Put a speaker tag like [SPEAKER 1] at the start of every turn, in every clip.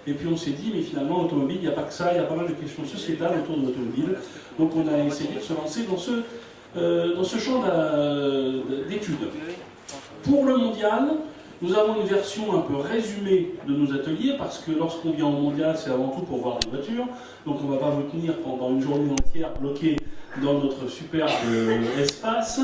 [SPEAKER 1] Et puis on s'est dit, mais finalement, l'automobile, il n'y a pas que ça, il y a pas mal de questions sociétales autour de l'automobile. Donc on a essayé de se lancer dans ce champ d'études. Pour le mondial, nous avons une version un peu résumée de nos ateliers, parce que lorsqu'on vient au mondial, c'est avant tout pour voir des voitures. Donc on ne va pas vous tenir pendant une journée entière bloqué dans notre superbe espace,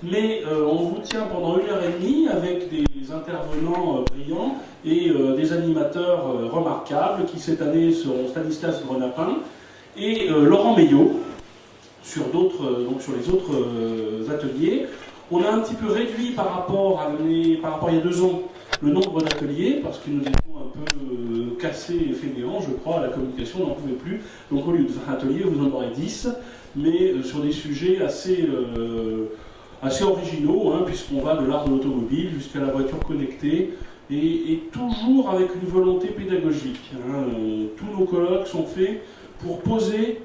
[SPEAKER 1] mais on vous tient pendant 1h30 avec des intervenants brillants et des animateurs remarquables qui cette année seront Stanislas Grenapin et Laurent Meillot sur les autres ateliers. On a un petit peu réduit par rapport à il y a 2 ans le nombre d'ateliers parce que nous étions un peu cassés et fainéants, je crois, à la communication, on n'en pouvait plus. Donc au lieu de faire un atelier, vous en aurez 10, mais sur des sujets assez originaux, hein, puisqu'on va de l'art de l'automobile jusqu'à la voiture connectée, et toujours avec une volonté pédagogique. Hein. Tous nos colloques sont faits pour poser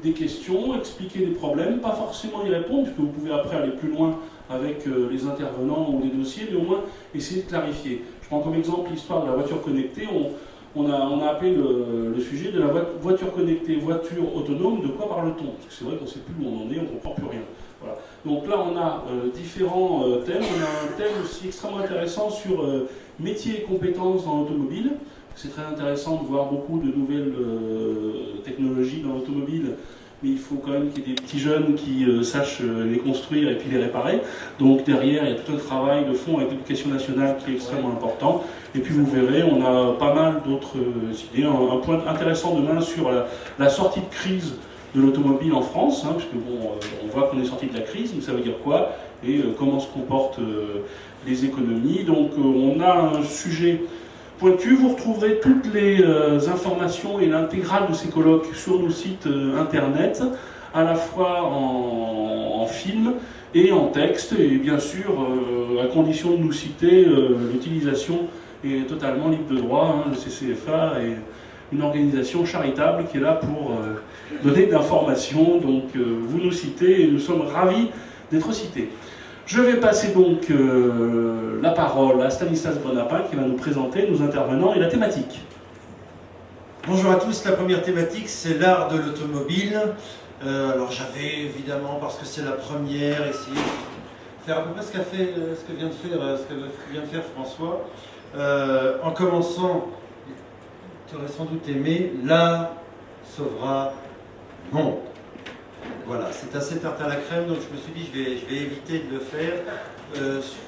[SPEAKER 1] des questions, expliquer des problèmes, pas forcément y répondre, puisque vous pouvez après aller plus loin avec les intervenants ou les dossiers, mais au moins essayer de clarifier. Je prends comme exemple l'histoire de la voiture connectée. On a appelé le sujet de la voiture connectée, voiture autonome, de quoi parle-t-on? Parce que c'est vrai qu'on ne sait plus où on en est, on ne comprend plus rien. Voilà. Donc là, on a différents thèmes. On a un thème aussi extrêmement intéressant sur métiers et compétences dans l'automobile. C'est très intéressant de voir beaucoup de nouvelles technologies dans l'automobile, mais il faut quand même qu'il y ait des petits jeunes qui sachent les construire et puis les réparer. Donc derrière, il y a tout un travail de fond avec l'éducation nationale qui est extrêmement important. Et puis vous verrez, on a pas mal d'autres idées. Un point intéressant demain sur la sortie de crise de l'automobile en France, hein, puisque bon, on voit qu'on est sorti de la crise, mais ça veut dire quoi? Et comment se comportent les économies. Donc on a un sujet pointu. Vous retrouverez toutes les informations et l'intégrale de ces colloques sur nos sites internet, à la fois en film et en texte, et bien sûr, à condition de nous citer, l'utilisation est totalement libre de droit. Hein, le CCFA est une organisation charitable qui est là pour donner d'informations, donc vous nous citez et nous sommes ravis d'être cités. Je vais passer donc la parole à Stanislas Grenapin qui va nous présenter nos intervenants et la thématique.
[SPEAKER 2] Bonjour à tous, la première thématique c'est l'art de l'automobile. Alors j'avais évidemment, parce que c'est la première, essayé de faire à peu près ce que vient de faire François, en commençant, tu aurais sans doute aimé, l'art sauvera le monde. Voilà, c'est assez tarte à la crème, donc je me suis dit je vais éviter de le faire.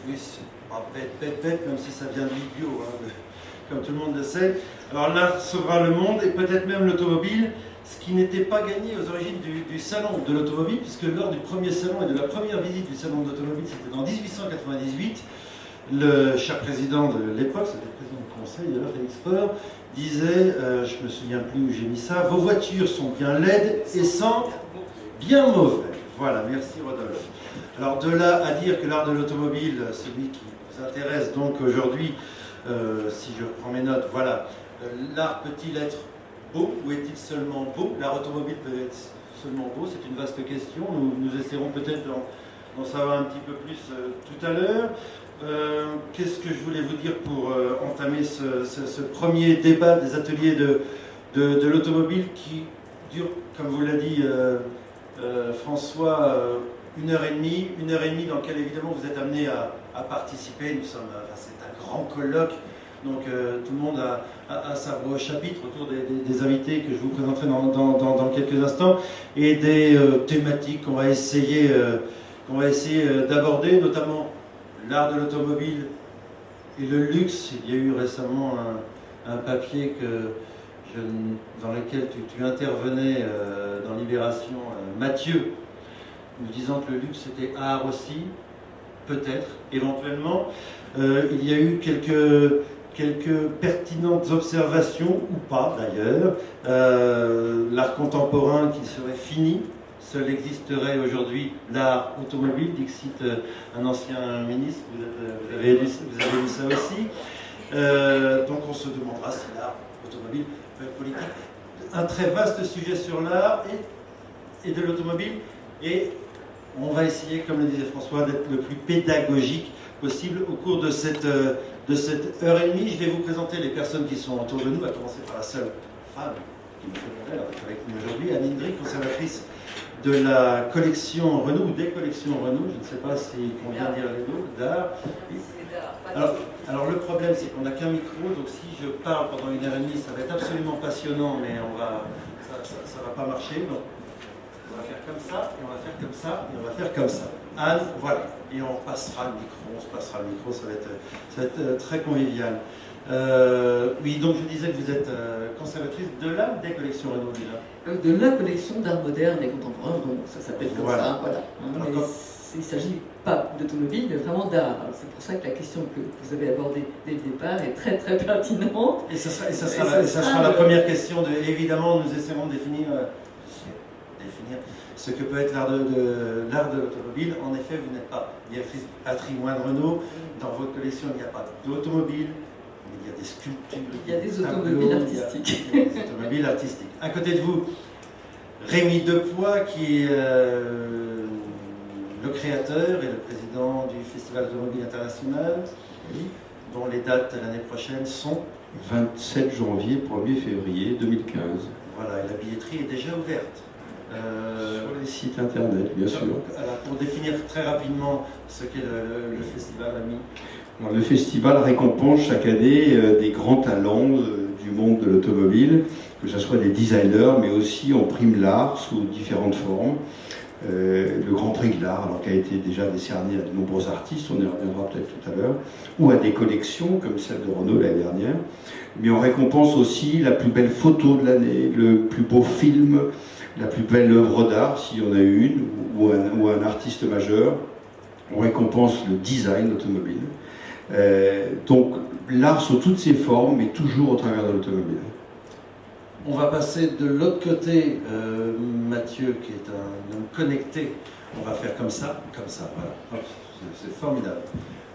[SPEAKER 2] Oui, c'est pas bête, même si ça vient de l'idiot, hein, comme tout le monde le sait. Alors l'art sauvera le monde et peut-être même l'automobile, ce qui n'était pas gagné aux origines du salon de l'automobile, puisque lors du premier salon et de la première visite du salon de l'automobile, c'était en 1898, le cher président de l'époque, c'était le président du conseil, d'ailleurs Félix Faure, disait, je me souviens plus où j'ai mis ça, vos voitures sont bien laides et sentent bien mauvais. Voilà, merci Rodolphe. Alors de là à dire que l'art de l'automobile, celui qui nous intéresse donc aujourd'hui, si je reprends mes notes, voilà, l'art peut-il être beau ou est-il seulement beau? L'art automobile peut être seulement beau, c'est une vaste question. Nous essaierons peut-être d'en savoir un petit peu plus tout à l'heure. Qu'est-ce que je voulais vous dire pour entamer ce premier débat des ateliers de l'automobile qui dure, comme vous l'a dit François, 1h30 dans laquelle évidemment vous êtes amené à participer. C'est un grand colloque, donc tout le monde a sa voix au chapitre autour des invités que je vous présenterai dans quelques instants, et des thématiques qu'on va essayer d'aborder, notamment l'art de l'automobile et le luxe. Il y a eu récemment un papier dans lequel tu intervenais dans Libération, Mathieu, nous disant que le luxe était art aussi, peut-être, éventuellement. Il y a eu quelques pertinentes observations, ou pas d'ailleurs. L'art contemporain qui serait fini, seul existerait aujourd'hui l'art automobile, dixit un ancien ministre, vous avez lu ça aussi. Donc on se demandera si l'art automobile peut être politique. Un très vaste sujet sur l'art et de l'automobile, et On va essayer, comme le disait François, d'être le plus pédagogique possible au cours de cette heure et demie. Je vais vous présenter les personnes qui sont autour de nous, à commencer par la seule femme qui nous fait l'honneur d'être avec nous aujourd'hui, Anne Indry, conservatrice de la collection Renaud, ou des collections Renaud, je ne sais pas s'il convient de dire les deux, d'art. Alors le problème, c'est qu'on n'a qu'un micro, donc si je parle pendant une heure et demie, ça va être absolument passionnant, mais ça va pas marcher. Donc, on va faire comme ça, et on va faire comme ça, et on va faire comme ça. Anne, voilà. Et on passera le micro, ça va être très convivial. Oui, donc je disais que vous êtes conservatrice de la des collections Renaud déjà.
[SPEAKER 3] De la collection d'art moderne et contemporain, donc ça s'appelle comme
[SPEAKER 2] voilà.
[SPEAKER 3] ça, voilà. Mais il ne s'agit pas d'automobile, mais vraiment d'art. C'est pour ça que la question que vous avez abordée dès le départ est très très pertinente.
[SPEAKER 2] Et ça sera la première question. Évidemment, nous essaierons de définir ce que peut être l'art de l'automobile. En effet, vous n'êtes pas directrice patrimoine Renault. Dans votre collection, il n'y a pas d'automobile. Il y a des sculptures,
[SPEAKER 3] il y a des automobiles artistiques.
[SPEAKER 2] Il y a des automobiles artistiques. À côté de vous, Rémi Depoix, qui est le créateur et le président du Festival automobile international, dont les dates l'année prochaine sont
[SPEAKER 4] 27 janvier, 1er février 2015.
[SPEAKER 2] Voilà, et la billetterie est déjà ouverte.
[SPEAKER 4] Sur les sites internet, bien sûr.
[SPEAKER 2] Alors, pour définir très rapidement ce qu'est le festival, Ami.
[SPEAKER 4] Alors, le festival récompense chaque année des grands talents du monde de l'automobile, que ce soit des designers, mais aussi on prime l'art sous différentes formes. Le Grand Prix de l'art, alors qui a été déjà décerné à de nombreux artistes, on y reviendra peut-être tout à l'heure, ou à des collections comme celle de Renault l'année dernière. Mais on récompense aussi la plus belle photo de l'année, le plus beau film, la plus belle œuvre d'art, s'il y en a une, ou un artiste majeur. On récompense le design automobile. Donc l'art sous toutes ses formes, mais toujours au travers de l'automobile.
[SPEAKER 2] On va passer de l'autre côté, Mathieu, qui est un homme connecté. On va faire comme ça, voilà. C'est formidable.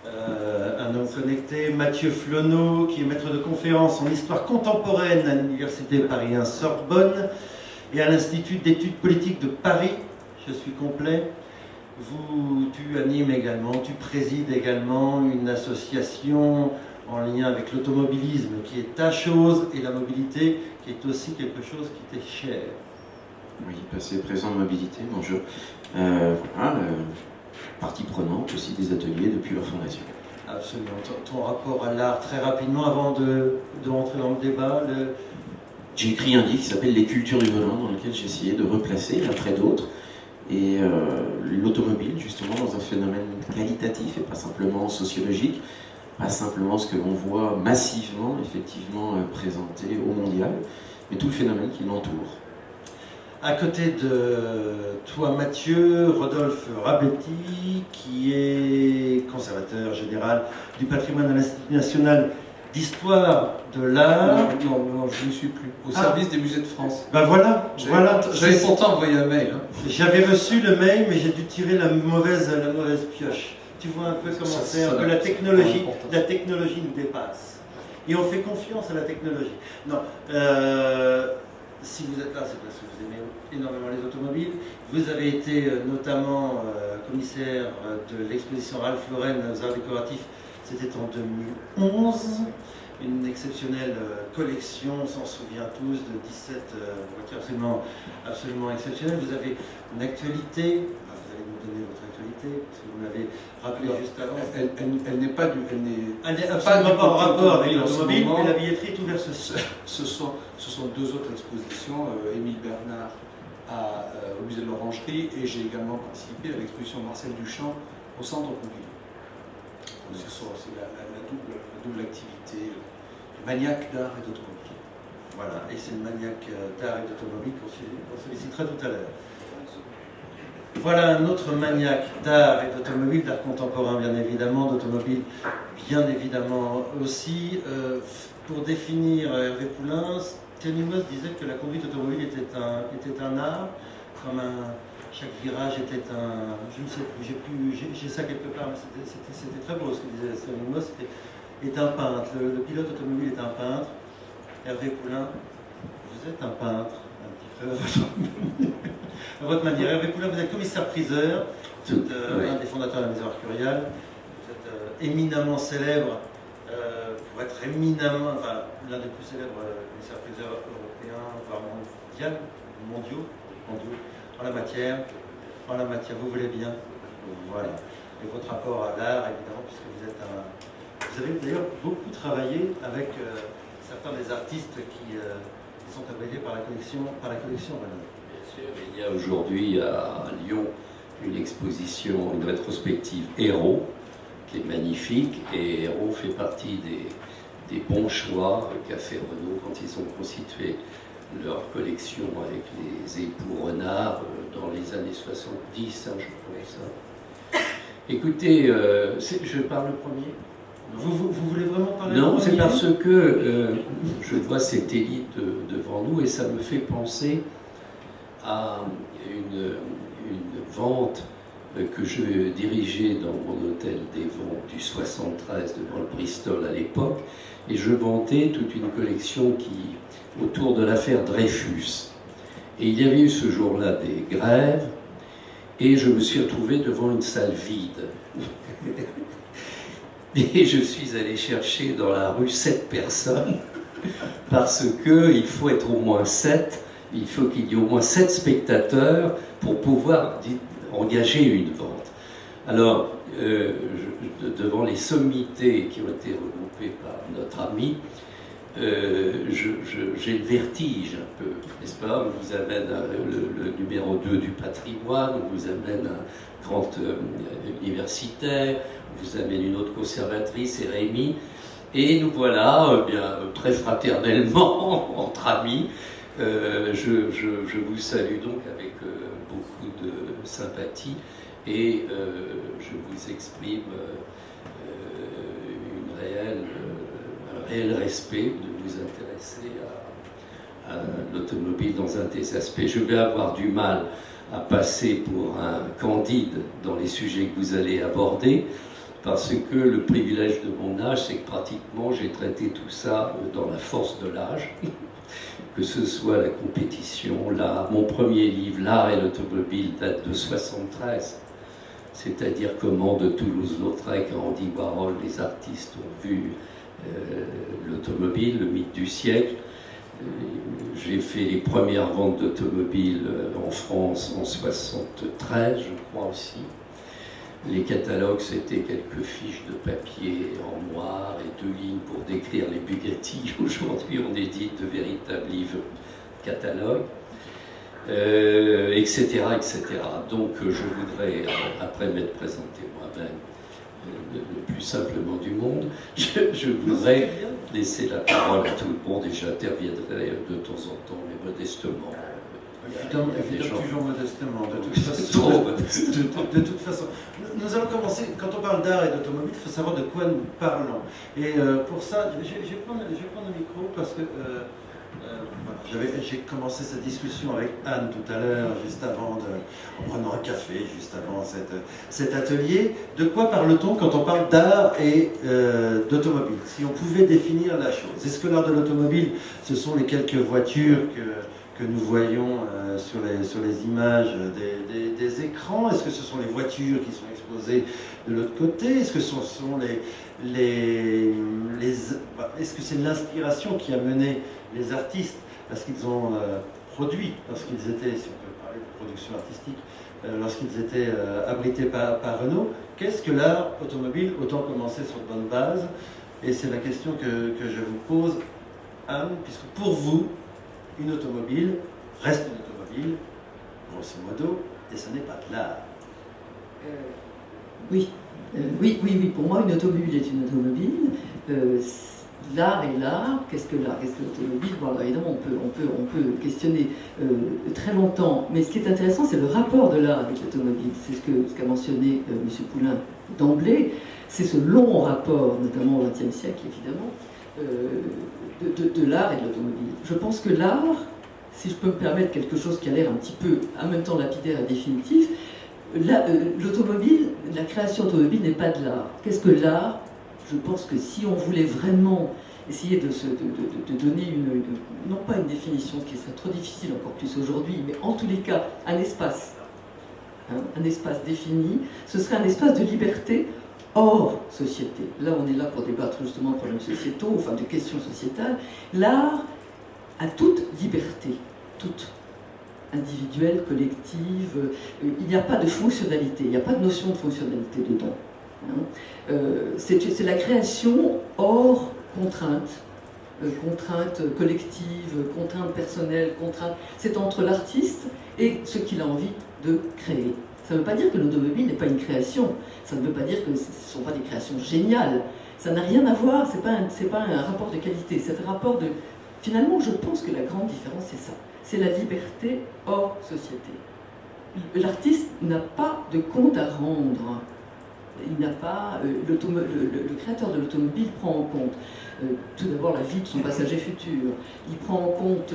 [SPEAKER 2] Un homme connecté, Mathieu Flonneau, qui est maître de conférence en histoire contemporaine à l'Université Paris 1 Sorbonne et à l'Institut d'études politiques de Paris. Je suis complet. Tu animes également, tu présides également une association en lien avec l'automobilisme qui est ta chose et la mobilité qui est aussi quelque chose qui t'est cher.
[SPEAKER 5] Oui, passé, présent, mobilité, bonjour. Voilà, partie prenante aussi des ateliers depuis leur fondation.
[SPEAKER 2] Absolument. Ton rapport à l'art, très rapidement, avant de rentrer dans le débat.
[SPEAKER 5] J'ai écrit un livre qui s'appelle Les cultures du volant, dans lequel j'ai essayé de replacer, après d'autres, et l'automobile, justement, dans un phénomène qualitatif et pas simplement sociologique, pas simplement ce que l'on voit massivement, effectivement, présenté au mondial, mais tout le phénomène qui l'entoure.
[SPEAKER 2] À côté de toi, Mathieu, Rodolphe Rabetti, qui est conservateur général du patrimoine de l'Institut national d'histoire de l'art.
[SPEAKER 6] Non, je n'y suis plus. Au service des musées de France.
[SPEAKER 2] Ben voilà.
[SPEAKER 6] J'avais pourtant envoyé un mail.
[SPEAKER 2] J'avais reçu le mail, mais j'ai dû tirer la mauvaise pioche. Tu vois un peu comment c'est, un peu la technologie nous dépasse. Et on fait confiance à la technologie. Non, si vous êtes là, c'est parce que vous aimez énormément les automobiles. Vous avez été notamment commissaire de l'exposition Ralph Lauren aux arts décoratifs. C'était en 2011. Une exceptionnelle collection, on s'en souvient tous, de 17 voitures absolument exceptionnelles. Vous avez une actualité. Vous allez nous donner votre actualité, parce que vous l'avez rappelé juste avant.
[SPEAKER 6] Elle n'est pas du.
[SPEAKER 2] Elle n'est absolument pas en rapport avec l'automobile, mais la billetterie est ouverte ceci.
[SPEAKER 6] Ce sont deux autres expositions. Émile Bernard au musée de l'Orangerie, et j'ai également participé à l'exposition Marcel Duchamp au Centre Pompidou. C'est la double activité de maniaque d'art et d'automobile.
[SPEAKER 2] Voilà, et c'est le maniaque d'art et d'automobile qu'on sollicitera tout à l'heure. Voilà un autre maniaque d'art et d'automobile, d'art contemporain bien évidemment, d'automobile bien évidemment aussi. Pour définir Hervé Poulain, Thierry Moss disait que la conduite automobile était un art, comme chaque virage était un... Je ne sais plus, j'ai ça quelque part, mais c'était très beau ce que disait Thierry Moss, est un peintre. Le pilote automobile est un peintre. Hervé Poulain, vous êtes un peintre, un petit à votre manière. Hervé Poulain, vous êtes commissaire-priseur, vous êtes un des fondateurs de la Maison Arcuriale, vous êtes éminemment célèbre, pour être éminemment, enfin, l'un des plus célèbres commissaires-priseurs européens, voire mondiaux, en la matière. Vous voulez bien. Voilà. Et votre rapport à l'art, évidemment, puisque vous avez d'ailleurs beaucoup travaillé avec certains des artistes qui sont abrités par la collection Renaud.
[SPEAKER 7] Bien sûr, il y a aujourd'hui à Lyon une exposition, une rétrospective Héros, qui est magnifique, et Héros fait partie des bons choix qu'a fait Renaud quand ils ont constitué leur collection avec les époux Renard dans les années 70, hein, je pense. Écoutez, je parle le premier.
[SPEAKER 2] Vous voulez vraiment parler?
[SPEAKER 7] Non, c'est parce que je vois cette élite devant nous et ça me fait penser à une vente que je dirigeais dans mon hôtel des ventes du 73 devant le Bristol à l'époque, et je vantais toute une collection autour de l'affaire Dreyfus. Et il y avait eu ce jour-là des grèves, et je me suis retrouvé devant une salle vide. Et je suis allé chercher dans la rue 7 personnes, parce qu'il faut être au moins 7, il faut qu'il y ait au moins 7 spectateurs pour pouvoir engager une vente. Alors, devant les sommités qui ont été regroupées par notre ami, j'ai le vertige un peu, n'est-ce pas? On vous amène le numéro 2 du patrimoine, on vous amène un grand universitaire, on vous amène une autre conservatrice, et Rémi, et nous voilà bien très fraternellement, entre amis. Je vous salue donc avec beaucoup de sympathie, et je vous exprime un réel respect de vous intéresser à l'automobile dans un des aspects. Je vais avoir du mal à passer pour un candide dans les sujets que vous allez aborder, parce que le privilège de mon âge, c'est que pratiquement j'ai traité tout ça dans la force de l'âge, que ce soit la compétition, l'art. Mon premier livre, L'art et l'automobile, date de 73, c'est-à-dire comment de Toulouse-Lautrec à Andy Warhol, les artistes ont vu l'automobile, le mythe du siècle. J'ai fait les premières ventes d'automobiles en France en 73, je crois aussi. Les catalogues, c'était quelques fiches de papier en noir et 2 lignes pour décrire les Bugatti. Aujourd'hui, on édite de véritables livres catalogues, etc., etc. Donc, je voudrais, après m'être présenté moi-même le plus simplement du monde, je voudrais laisser la parole à tout le monde, et j'interviendrai de temps en temps, mais modestement.
[SPEAKER 2] Évidemment, toujours modestement, de toute façon. De toute façon. Nous allons commencer, quand on parle d'art et d'automobile, il faut savoir de quoi nous parlons. Et pour ça, je vais prendre le micro parce que j'ai commencé cette discussion avec Anne tout à l'heure, en prenant un café, juste avant cet atelier. De quoi parle-t-on quand on parle d'art et d'automobile? Si on pouvait définir la chose. Est-ce que l'art de l'automobile, ce sont les quelques voitures que nous voyons sur les images des écrans? Est-ce que ce sont les voitures qui sont exposées de l'autre côté? Est-ce que ce sont est-ce que c'est l'inspiration qui a mené les artistes parce qu'ils ont produit, lorsqu'ils étaient, si on peut parler de production artistique, lorsqu'ils étaient abrités par Renault? Qu'est-ce que l'art automobile? Autant commencer sur de bonnes bases. Et c'est la question que je vous pose, Anne, puisque pour vous, une automobile reste une automobile, grosso modo, et ce n'est pas de l'art.
[SPEAKER 3] Oui, pour moi, une automobile est une automobile. L'art est l'art. Qu'est-ce que l'art? Qu'est-ce que l'automobile? Bon, alors, évidemment, on peut questionner très longtemps, mais ce qui est intéressant, c'est le rapport de l'art avec l'automobile. C'est ce qu'a mentionné M. Poulain d'emblée. C'est ce long rapport, notamment au XXe siècle, évidemment, de l'art et de l'automobile. Je pense que l'art, si je peux me permettre quelque chose qui a l'air un petit peu en même temps lapidaire et définitif, l'automobile, la création automobile n'est pas de l'art. Qu'est-ce que l'art? Je pense que si on voulait vraiment essayer de donner non pas une définition, ce qui serait trop difficile encore plus aujourd'hui, mais en tous les cas un espace défini, ce serait un espace de liberté hors société. Là, on est là pour débattre justement de problèmes sociétaux, enfin de questions sociétales. L'art a toute liberté, toute individuelle, collective. Il n'y a pas de fonctionnalité, il n'y a pas de notion de fonctionnalité dedans. C'est la création hors contrainte, contrainte collective, contrainte personnelle, contrainte. C'est entre l'artiste et ce qu'il a envie de créer. Ça ne veut pas dire que l'automobile n'est pas une création, ça ne veut pas dire que ce ne sont pas des créations géniales. Ça n'a rien à voir, c'est pas un rapport de qualité, c'est un rapport de... Finalement, je pense que la grande différence, c'est ça. C'est la liberté hors société. L'artiste n'a pas de compte à rendre. Il n'a pas... le créateur de l'automobile prend en compte tout d'abord la vie de son passager futur. Il prend en compte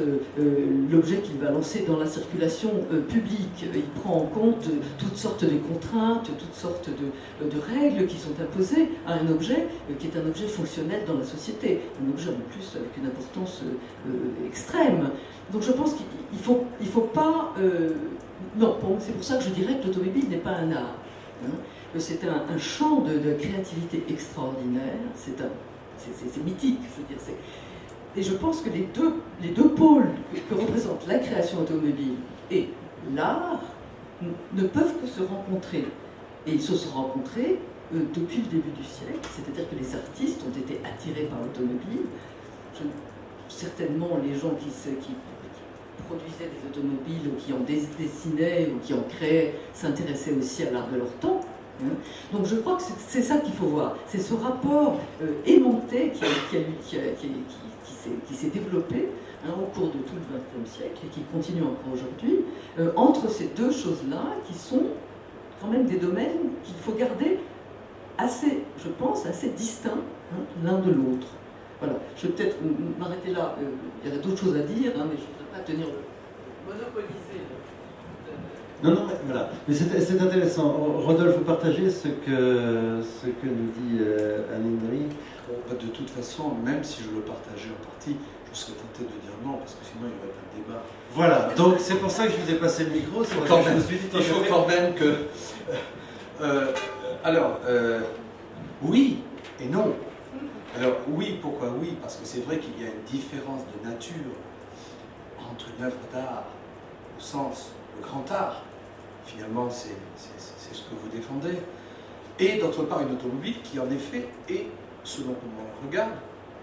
[SPEAKER 3] l'objet qu'il va lancer dans la circulation publique. Il prend en compte toutes sortes de contraintes, toutes sortes de règles qui sont imposées à un objet qui est un objet fonctionnel dans la société. Un objet en plus avec une importance extrême. Donc je pense qu'il faut pas... non, c'est pour ça que je dirais que l'automobile n'est pas un art. Hein. C'est un champ de créativité extraordinaire, c'est mythique, je veux dire. Et je pense que les deux pôles que représente la création automobile et l'art ne peuvent que se rencontrer. Et ils se sont rencontrés depuis le début du siècle, c'est-à-dire que les artistes ont été attirés par l'automobile. Certainement, les gens qui produisaient des automobiles, qui en dessinaient ou qui en créaient, s'intéressaient aussi à l'art de leur temps. Donc je crois que c'est ça qu'il faut voir, c'est ce rapport aimanté qui s'est développé au cours de tout le XXe siècle et qui continue encore aujourd'hui, entre ces deux choses-là qui sont quand même des domaines qu'il faut garder assez, je pense, assez distincts l'un de l'autre. Voilà, je vais peut-être m'arrêter là, il y aurait d'autres choses à dire, mais je ne voudrais pas tenir monopoliser.
[SPEAKER 2] Non, mais voilà. Mais c'est intéressant. Rodolphe, vous partagez ce que nous dit Anne Indri.
[SPEAKER 6] De toute façon, même si je le partageais en partie, je serais tenté de dire non, parce que sinon il n'y aurait pas de débat.
[SPEAKER 2] Voilà, donc c'est pour ça que je vous ai passé le micro.
[SPEAKER 6] Il faut quand même que... oui et non. Alors oui, pourquoi oui? Parce que c'est vrai qu'il y a une différence de nature entre une œuvre d'art, au sens le grand art, finalement c'est ce que vous défendez, et d'autre part une automobile qui en effet est, selon comment on la regarde,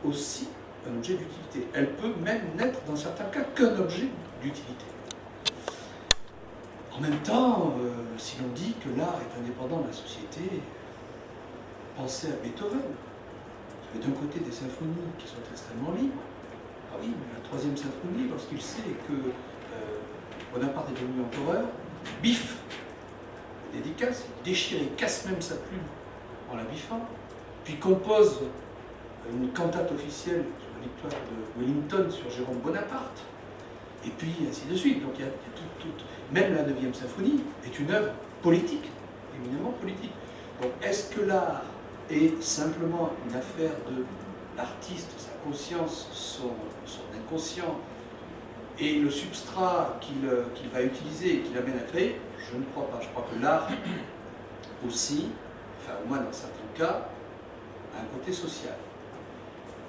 [SPEAKER 6] aussi un objet d'utilité. Elle peut même n'être dans certains cas qu'un objet d'utilité. En même temps, si l'on dit que l'art est indépendant de la société, pensez à Beethoven. Vous avez d'un côté des symphonies qui sont extrêmement libres. Ah oui, mais la troisième symphonie, lorsqu'il sait que Bonaparte est devenu empereur, bif, il dédicace, il déchire, il casse même sa plume en la biffant, puis compose une cantate officielle sur la victoire de Wellington sur Jérôme Bonaparte, et puis ainsi de suite. Donc il y a tout. Même la 9e symphonie est une œuvre politique, éminemment politique. Donc est-ce que l'art est simplement une affaire de l'artiste, sa conscience, son inconscient, et le substrat qu'il va utiliser et qu'il amène à créer? Je ne crois pas. Je crois que l'art aussi, enfin au moins dans certains cas, a un côté social.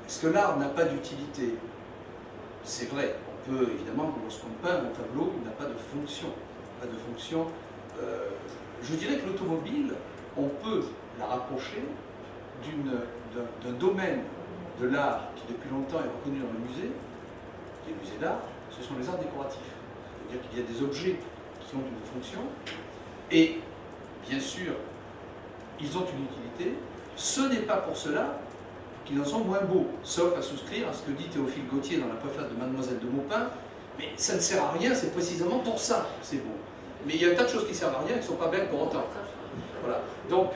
[SPEAKER 6] Est-ce que l'art n'a pas d'utilité? C'est vrai. On peut évidemment, lorsqu'on peint un tableau, il n'a pas de fonction. Pas de fonction. Je dirais que l'automobile, on peut la rapprocher d'un domaine de l'art qui depuis longtemps est reconnu dans le musée, les musées d'art. Ce sont les arts décoratifs. C'est-à-dire qu'il y a des objets qui ont une fonction, et bien sûr, ils ont une utilité. Ce n'est pas pour cela qu'ils en sont moins beaux, sauf à souscrire à ce que dit Théophile Gautier dans la préface de Mademoiselle de Maupin. Mais ça ne sert à rien, c'est précisément pour ça que c'est beau. Mais il y a un tas de choses qui servent à rien et qui ne sont pas belles pour autant. Voilà. Donc,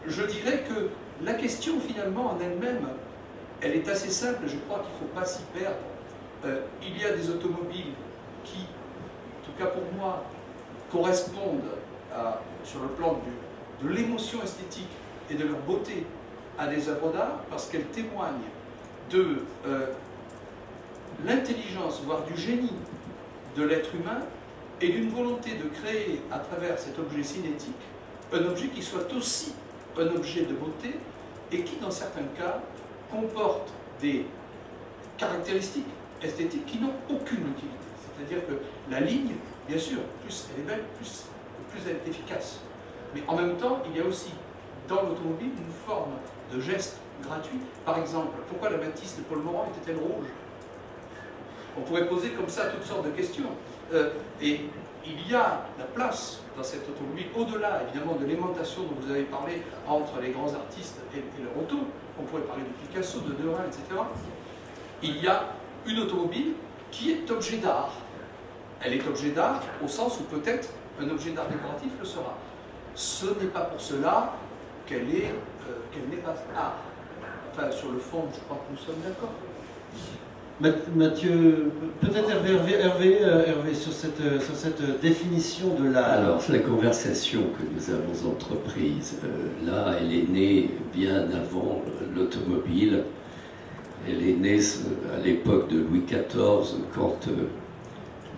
[SPEAKER 6] je dirais que la question, finalement, en elle-même, elle est assez simple, je crois qu'il ne faut pas s'y perdre. Il y a des automobiles qui, en tout cas pour moi, correspondent sur le plan de l'émotion esthétique et de leur beauté à des œuvres d'art parce qu'elles témoignent de l'intelligence, voire du génie de l'être humain, et d'une volonté de créer à travers cet objet cinétique un objet qui soit aussi un objet de beauté et qui, dans certains cas, comporte des caractéristiques esthétiques qui n'ont aucune utilité. C'est-à-dire que la ligne, bien sûr, plus elle est belle, plus elle est efficace. Mais en même temps, il y a aussi dans l'automobile une forme de geste gratuit. Par exemple, pourquoi la Matisse de Paul Morand était-elle rouge? On pourrait poser comme ça toutes sortes de questions. Et il y a la place dans cette automobile, au-delà évidemment de l'aimantation dont vous avez parlé entre les grands artistes et leur auto, on pourrait parler de Picasso, de Derain, etc. Il y a une automobile qui est objet d'art. Elle est objet d'art au sens où peut-être un objet d'art décoratif le sera. Ce n'est pas pour cela qu'elle n'est pas art. Enfin, sur le fond, je crois que nous sommes d'accord.
[SPEAKER 2] Mathieu, peut-être Hervé, sur cette définition de l'art.
[SPEAKER 7] Alors, la conversation que nous avons entreprise, là, elle est née bien avant l'automobile. Elle est née à l'époque de Louis XIV, quand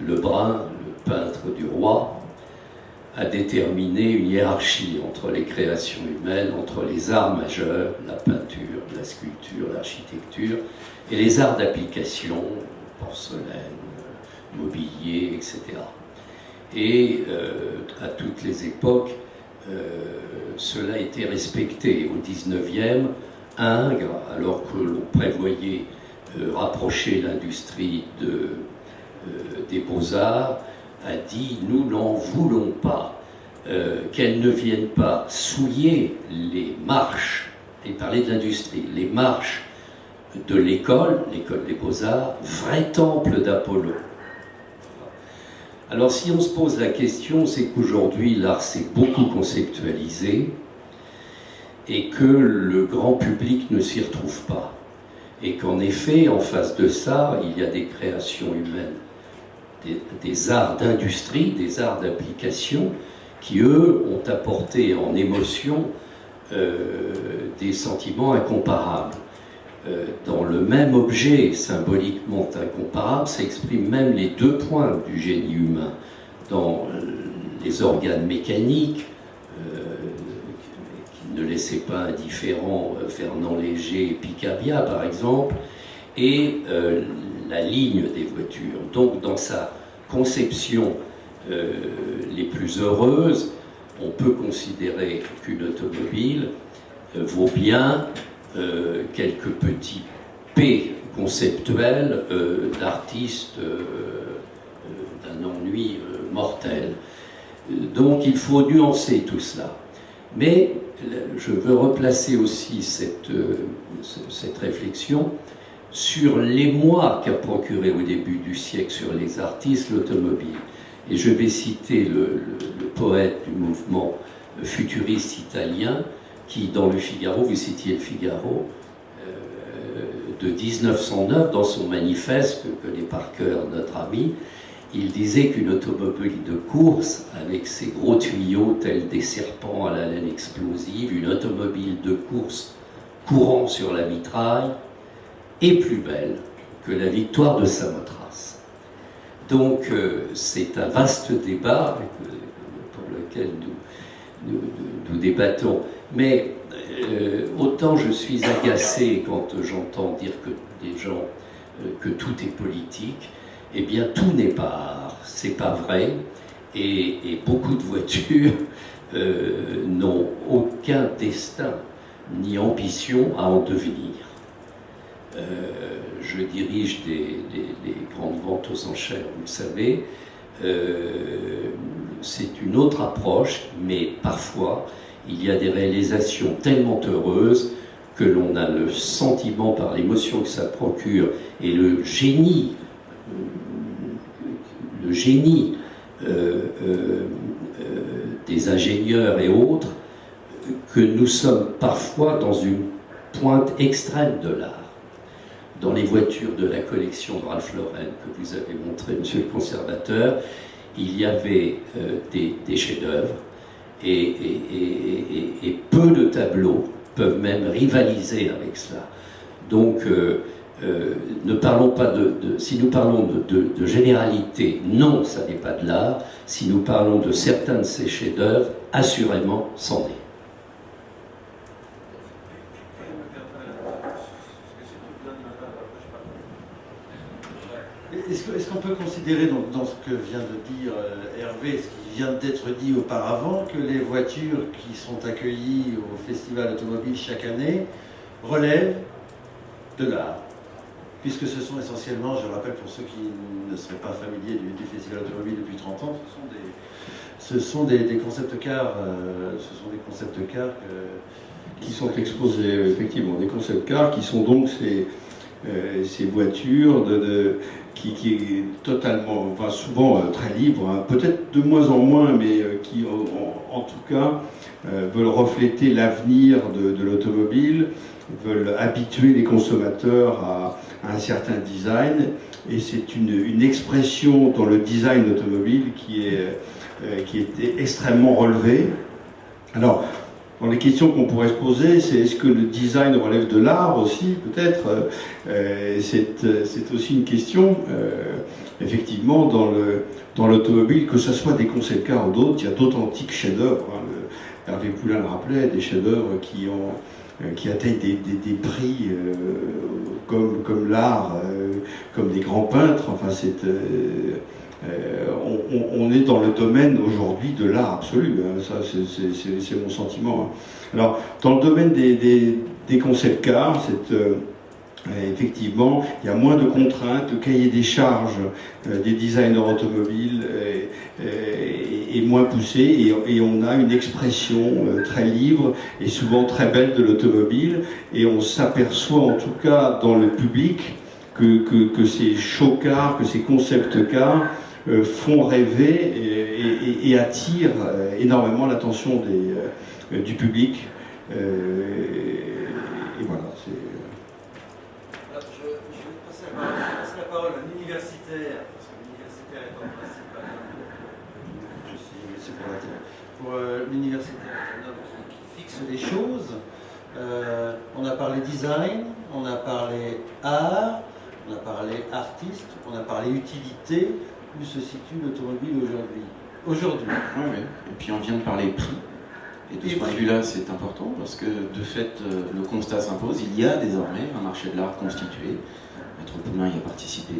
[SPEAKER 7] Lebrun, le peintre du roi, a déterminé une hiérarchie entre les créations humaines, entre les arts majeurs, la peinture, la sculpture, l'architecture, et les arts d'application, porcelaine, mobilier, etc. Et à toutes les époques, cela a été respecté. Au XIXe, Ingres, alors que l'on prévoyait rapprocher l'industrie des beaux-arts, a dit « nous n'en voulons pas qu'elles ne viennent pas souiller les marches », et parler de l'industrie, les marches de l'école des beaux-arts, vrai temple d'Apollon. Alors si on se pose la question, c'est qu'aujourd'hui l'art s'est beaucoup conceptualisé et que le grand public ne s'y retrouve pas. Et qu'en effet, en face de ça, il y a des créations humaines, des arts d'industrie, des arts d'application, qui eux ont apporté en émotion des sentiments incomparables. Dans le même objet symboliquement incomparable s'expriment même les deux points du génie humain. Dans les organes mécaniques, qui ne laissaient pas indifférents Fernand Léger et Picabia par exemple, et la ligne des voitures. Donc dans sa conception les plus heureuses, on peut considérer qu'une automobile vaut bien quelques petits P conceptuels d'artistes d'un ennui mortel. Donc il faut nuancer tout cela. Mais je veux replacer aussi cette réflexion sur l'émoi qu'a procuré au début du siècle sur les artistes l'automobile. Et je vais citer le poète du mouvement futuriste italien qui, dans le Figaro, vous citiez le Figaro, de 1909, dans son manifeste, que connaît par cœur notre ami, il disait qu'une automobile de course, avec ses gros tuyaux tels des serpents à la laine explosive, une automobile de course courant sur la mitraille, est plus belle que la victoire de Samothrace. Donc c'est un vaste débat pour lequel nous débattons. Mais autant je suis agacé quand j'entends dire que des gens que tout est politique, eh bien tout n'est pas art, c'est pas vrai, et beaucoup de voitures n'ont aucun destin ni ambition à en devenir. Je dirige des grandes ventes aux enchères, vous le savez. C'est une autre approche, mais parfois il y a des réalisations tellement heureuses que l'on a le sentiment, par l'émotion que ça procure et le génie des ingénieurs et autres, que nous sommes parfois dans une pointe extrême de l'art. Dans les voitures de la collection de Ralph Lauren que vous avez montré, monsieur le conservateur, il y avait des chefs-d'œuvre et peu de tableaux peuvent même rivaliser avec cela. Donc, ne parlons pas si nous parlons de généralité, non, ça n'est pas de l'art. Si nous parlons de certains de ces chefs-d'œuvre, assurément, c'en est.
[SPEAKER 2] Est-ce qu'on peut considérer dans ce que vient de dire Hervé, ce qui vient d'être dit auparavant, que les voitures qui sont accueillies au Festival automobile chaque année relèvent de l'art? Puisque ce sont essentiellement, je rappelle pour ceux qui ne seraient pas familiers du Festival automobile depuis 30 ans, ce sont des concept cars,
[SPEAKER 4] qui sont exposés, effectivement, des concept cars qui sont donc ces voitures qui est totalement, enfin souvent très libres, hein, peut-être de moins en moins, mais qui en tout cas veulent refléter l'avenir de l'automobile, veulent habituer les consommateurs à un certain design, et c'est une expression dans le design automobile qui est extrêmement relevée. Alors, dans les questions qu'on pourrait se poser, c'est est-ce que le design relève de l'art aussi, peut-être c'est aussi une question. Effectivement, dans l'automobile, que ce soit des concept cars ou d'autres, il y a d'authentiques chefs-d'œuvre. Hein. Hervé Poulain le rappelait, des chefs-d'œuvre qui atteignent des prix comme l'art, comme des grands peintres. Enfin, on est dans le domaine aujourd'hui de l'art absolu, hein. Ça c'est mon sentiment. Hein. Alors, dans le domaine des concept cars, effectivement, il y a moins de contraintes, le cahier des charges des designers automobiles est moins poussé, et on a une expression très libre et souvent très belle de l'automobile, et on s'aperçoit en tout cas dans le public que ces show cars, que ces concept cars font rêver et attirent énormément l'attention du public. Et voilà.
[SPEAKER 2] Je vais passer la parole à l'universitaire, parce que l'universitaire est en principe pour l'universitaire, un homme qui fixe les choses. On a parlé design, on a parlé art, on a parlé artiste, on a parlé utilité. Où se situe l'automobile aujourd'hui?
[SPEAKER 5] Oui. Et puis on vient de parler prix. Et de ce point de vue-là, c'est important parce que de fait, le constat s'impose. Il y a désormais un marché de l'art constitué. Maître Poulain y a participé.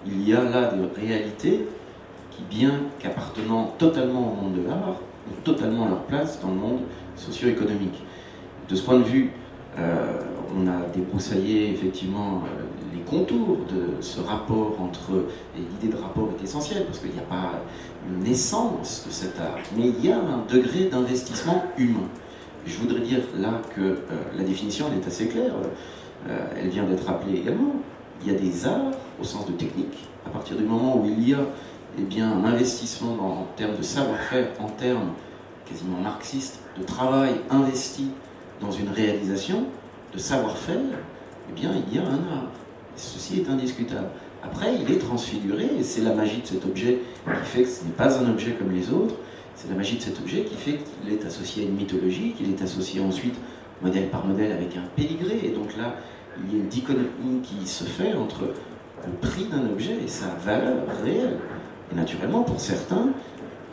[SPEAKER 5] Il y a là des réalités qui, bien qu'appartenant totalement au monde de l'art, ont totalement leur place dans le monde socio-économique. De ce point de vue, on a débroussaillé effectivement les contours de ce rapport entre... Et l'idée de rapport est essentielle, parce qu'il n'y a pas une essence de cet art, mais il y a un degré d'investissement humain. Et je voudrais dire là que la définition elle est assez claire, elle vient d'être rappelée également. Il y a des arts au sens de technique, à partir du moment où il y a un investissement en termes de savoir-faire, en termes quasiment marxistes, de travail investi dans une réalisation, de savoir-faire, il y a un art. Ceci est indiscutable. Après, il est transfiguré, et c'est la magie de cet objet qui fait que ce n'est pas un objet comme les autres, c'est la magie de cet objet qui fait qu'il est associé à une mythologie, qu'il est associé ensuite, modèle par modèle, avec un pédigré, et donc là, il y a une dichotomie qui se fait entre le prix d'un objet et sa valeur réelle. Et naturellement, pour certains,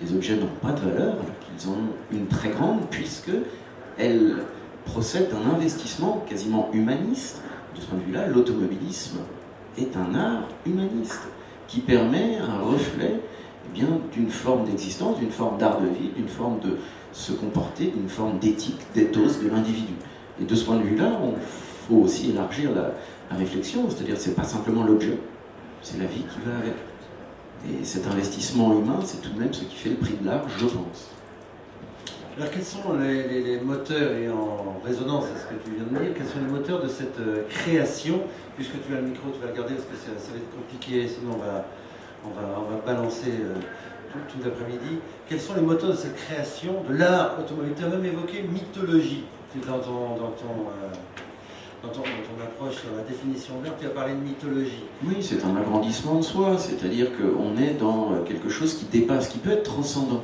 [SPEAKER 5] les objets n'ont pas de valeur, alors qu'ils ont une très grande, puisqu'elles procèdent d'un investissement quasiment humaniste. De ce point de vue-là, l'automobilisme est un art humaniste qui permet un reflet d'une forme d'existence, d'une forme d'art de vie, d'une forme de se comporter, d'une forme d'éthique, d'éthos de l'individu. Et de ce point de vue-là, il faut aussi élargir la réflexion, c'est-à-dire que ce n'est pas simplement l'objet, c'est la vie qui va avec. Et cet investissement humain, c'est tout de même ce qui fait le prix de l'art, je pense.
[SPEAKER 2] Alors quels sont les moteurs, et en résonance à ce que tu viens de dire, quels sont les moteurs de cette création, puisque tu as le micro, tu vas le garder parce que ça va être compliqué, sinon on va balancer tout l'après-midi. Quels sont les moteurs de cette création de l'art automobile? Tu as même évoqué mythologie dans ton approche sur la définition de l'art, tu as parlé de mythologie.
[SPEAKER 5] Oui, c'est un agrandissement de soi, c'est-à-dire qu'on est dans quelque chose qui dépasse, qui peut être transcendant.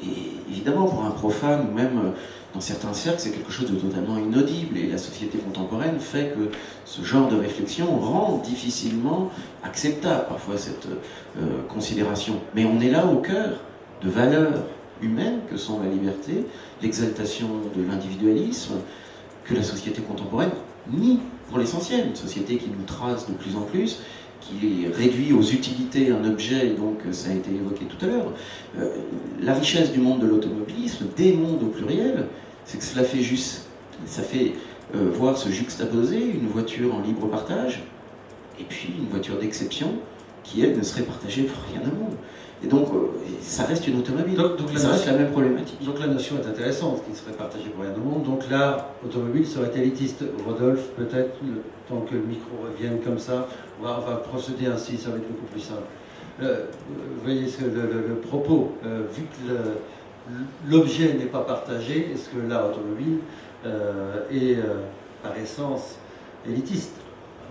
[SPEAKER 5] Et évidemment, pour un profane, ou même dans certains cercles, c'est quelque chose de totalement inaudible. Et la société contemporaine fait que ce genre de réflexion rend difficilement acceptable parfois cette considération. Mais on est là au cœur de valeurs humaines que sont la liberté, l'exaltation de l'individualisme, que la société contemporaine nie pour l'essentiel. Une société qui nous trace de plus en plus, qui réduit aux utilités un objet, et donc ça a été évoqué tout à l'heure. La richesse du monde de l'automobilisme, des mondes au pluriel, c'est que cela fait juste, ça fait voir se juxtaposer une voiture en libre partage, et puis une voiture d'exception, qui elle ne serait partagée pour rien au monde. Et donc, ça reste une automobile. Donc ça reste la même problématique.
[SPEAKER 2] Donc la notion est intéressante, qui serait partagée pour rien au monde. Donc l'art automobile serait élitiste. Rodolphe, peut-être, tant que le micro revienne comme ça, on va procéder ainsi, ça va être beaucoup plus simple. Vous voyez le propos, vu que l'objet n'est pas partagé, est-ce que l'art automobile est par essence élitiste?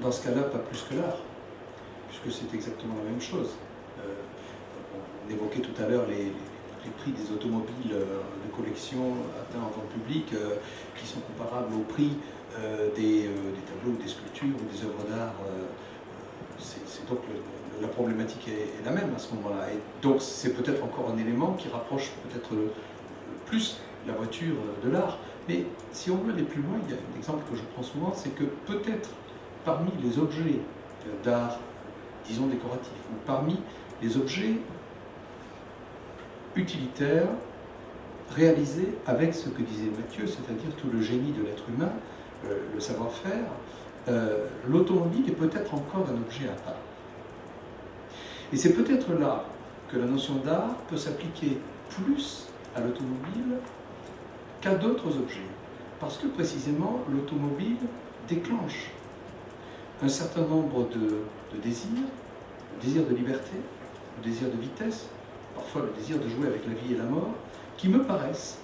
[SPEAKER 6] Dans ce cas-là, pas plus que l'art, puisque c'est exactement la même chose. On évoquait tout à l'heure les prix des automobiles de collection atteints en vente publique qui sont comparables au prix des tableaux, des sculptures ou des œuvres d'art. C'est donc la problématique est la même à ce moment-là. Et donc c'est peut-être encore un élément qui rapproche peut-être plus la voiture de l'art. Mais si on veut aller plus loin, il y a un exemple que je prends souvent, c'est que peut-être parmi les objets d'art, disons décoratifs, ou parmi les objets utilitaire réalisé avec ce que disait Mathieu, c'est-à-dire tout le génie de l'être humain, le savoir-faire, l'automobile est peut-être encore un objet à part. Et c'est peut-être là que la notion d'art peut s'appliquer plus à l'automobile qu'à d'autres objets, parce que précisément l'automobile déclenche un certain nombre de désirs, le désir de liberté, le désir de vitesse, parfois le désir de jouer avec la vie et la mort, qui me paraissent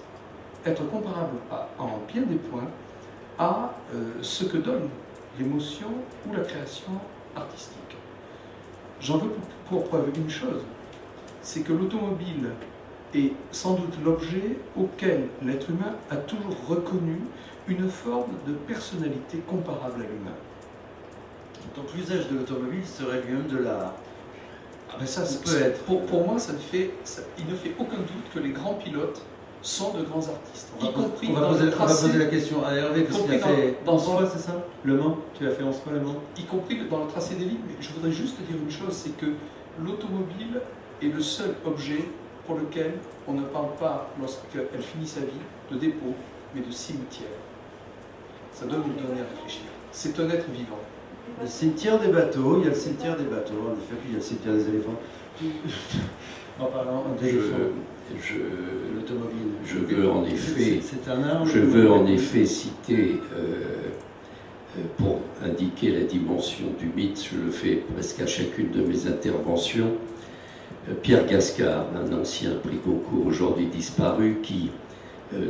[SPEAKER 6] être comparables en bien des points à ce que donne l'émotion ou la création artistique. J'en veux pour preuve une chose, c'est que l'automobile est sans doute l'objet auquel l'être humain a toujours reconnu une forme de personnalité comparable à l'humain.
[SPEAKER 2] Donc l'usage de l'automobile serait lui-même de l'art.
[SPEAKER 6] Ah ben ça peut être. Pour moi, il ne fait aucun doute que les grands pilotes sont de grands artistes.
[SPEAKER 2] On va poser la question à Hervé, parce qu'il a fait 11 fois, c'est ça? Le Mans? Tu as fait 11 fois Le Mans?
[SPEAKER 6] Y compris dans le tracé des lignes. Mais je voudrais juste dire une chose, c'est que l'automobile est le seul objet pour lequel on ne parle pas, lorsqu'elle finit sa vie, de dépôt, mais de cimetière. Ça doit nous donner à réfléchir. C'est un être vivant.
[SPEAKER 2] Le cimetière des bateaux, il y a le cimetière des bateaux, en effet, puis il y a le cimetière des éléphants. En parlant d'éléphants, l'automobile.
[SPEAKER 7] Je veux en effet,
[SPEAKER 2] c'est un art,
[SPEAKER 7] je veux en effet citer, pour indiquer la dimension du mythe, je le fais presque à chacune de mes interventions, Pierre Gascard, un ancien prix Goncourt aujourd'hui disparu, qui,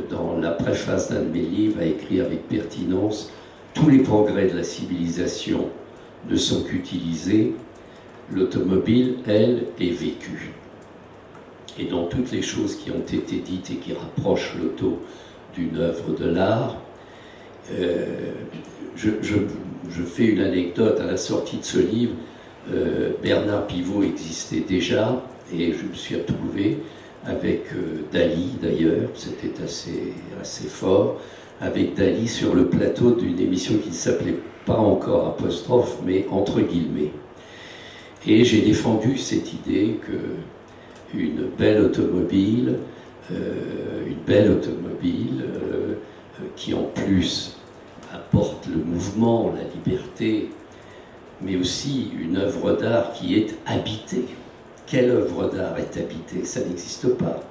[SPEAKER 7] dans la préface d'un de mes livres, a écrit avec pertinence: tous les progrès de la civilisation ne sont qu'utilisés, l'automobile, elle, est vécue. Et dans toutes les choses qui ont été dites et qui rapprochent l'auto d'une œuvre de l'art, je fais une anecdote. À la sortie de ce livre, Bernard Pivot existait déjà, et je me suis retrouvé avec Dali d'ailleurs, c'était assez fort, avec Dali sur le plateau d'une émission qui ne s'appelait pas encore Apostrophe, mais Entre guillemets. Et j'ai défendu cette idée qu'une belle automobile, qui en plus apporte le mouvement, la liberté, mais aussi une œuvre d'art qui est habitée. Quelle œuvre d'art est habitée? Ça n'existe pas.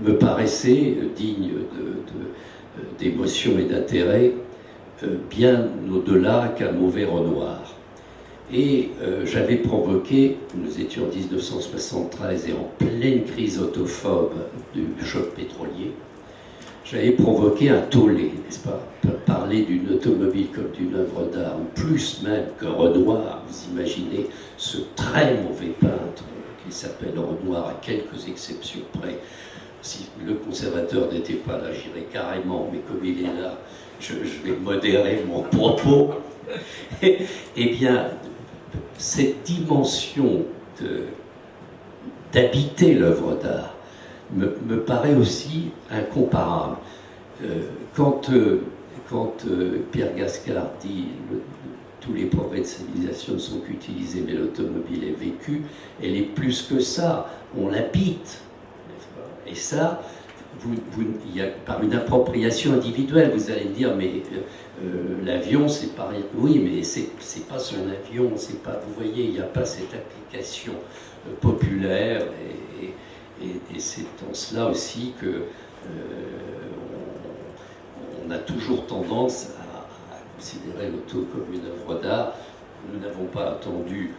[SPEAKER 7] Me paraissait digne d'émotion et d'intérêt, bien au-delà qu'un mauvais Renoir. Et j'avais provoqué, nous étions en 1973 et en pleine crise autophobe du choc pétrolier, j'avais provoqué un tollé, n'est-ce pas? Parler d'une automobile comme d'une œuvre d'art, ou plus même que Renoir, vous imaginez ce très mauvais peintre qui s'appelle Renoir, à quelques exceptions près. Si le conservateur n'était pas là, j'irais carrément, mais comme il est là, je vais modérer mon propos. Eh bien, cette dimension d'habiter l'œuvre d'art me paraît aussi incomparable. Quand Pierre Gascard dit tous les progrès de civilisation sont utilisés, mais l'automobile est vécue, elle est plus que ça, on l'habite. Et ça, il y a, par une appropriation individuelle, vous allez me dire, mais l'avion, c'est pas rien. Oui, mais c'est pas son avion, c'est pas. Vous voyez, il n'y a pas cette application populaire, et c'est en cela aussi que on a toujours tendance à considérer l'auto comme une œuvre d'art. Nous n'avons pas attendu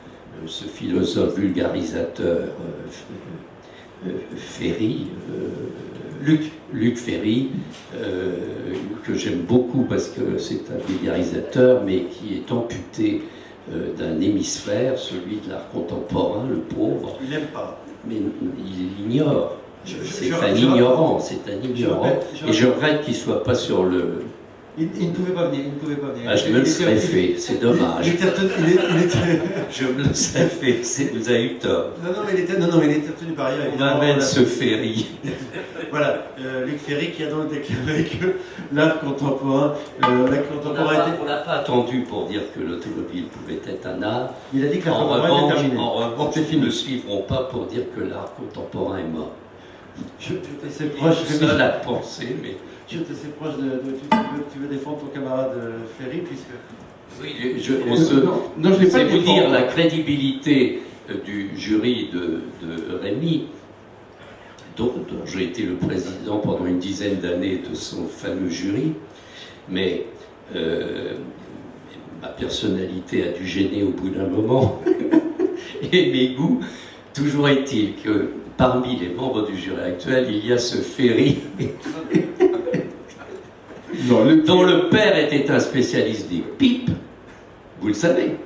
[SPEAKER 7] ce philosophe vulgarisateur Ferry, Luc Ferry, que j'aime beaucoup parce que c'est un vulgarisateur, mais qui est amputé d'un hémisphère, celui de l'art contemporain, le pauvre.
[SPEAKER 2] Il n'aime pas.
[SPEAKER 7] Mais il ignore. C'est un ignorant, et je regrette qu'il ne soit pas sur le...
[SPEAKER 2] Il ne pouvait pas venir,
[SPEAKER 7] Ah, je me le serais fait, c'est dommage. Je me le serais fait, vous avez eu tort.
[SPEAKER 2] Non, mais il était retenu par ailleurs.
[SPEAKER 7] On amène ce Ferry.
[SPEAKER 2] Voilà, Luc Ferry qui a donc déclaré que l'art contemporain...
[SPEAKER 7] On n'a pas attendu pour dire que l'automobile pouvait être un art.
[SPEAKER 2] Il a dit que l'art contemporain est terminé.
[SPEAKER 7] En revanche, ils ne suivront pas pour dire que l'art contemporain est mort.
[SPEAKER 2] Je suis assez proche
[SPEAKER 7] de la pensée, mais...
[SPEAKER 2] Tu es assez proche tu veux défendre ton camarade Ferry, puisque...
[SPEAKER 7] Oui, je vais pas vous dire la crédibilité du jury de Rémy, dont j'ai été le président pendant une dizaine d'années de son fameux jury, mais ma personnalité a dû gêner au bout d'un moment, et mes goûts. Toujours est-il que parmi les membres du jury actuel, il y a ce Ferry dont le père était un spécialiste des pipes, vous le savez,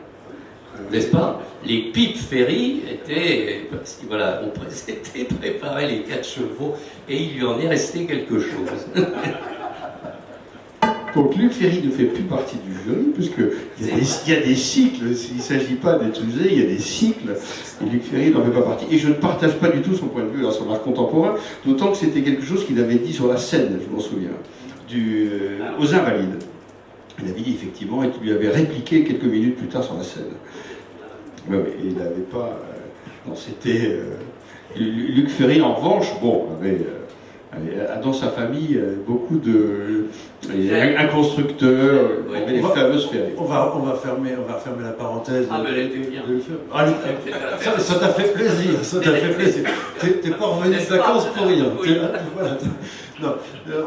[SPEAKER 7] n'est-ce pas? Les pipes Ferry étaient, parce que voilà, on s'était préparé les 4 chevaux et il lui en est resté quelque chose.
[SPEAKER 4] Donc Luc Ferry ne fait plus partie du jury, puisqu'il y a des cycles, il ne s'agit pas d'être usé, il y a des cycles, et Luc Ferry n'en fait pas partie. Et je ne partage pas du tout son point de vue sur l'art contemporain, d'autant que c'était quelque chose qu'il avait dit sur la scène, je m'en souviens, aux Invalides. Il avait dit effectivement, et qu'il lui avait répliqué quelques minutes plus tard sur la scène. Oui, il n'avait pas... non, c'était... Luc Ferry, en revanche, bon, avait dans sa famille beaucoup de... un constructeur, les fameuses Ferry.
[SPEAKER 2] On va fermer la parenthèse.
[SPEAKER 7] Ah, mais elle était bien.
[SPEAKER 2] Ça t'a fait plaisir, ça t'a fait plaisir. T'es pas revenu de vacances pour rien.
[SPEAKER 7] Oui.
[SPEAKER 2] Voilà. Non,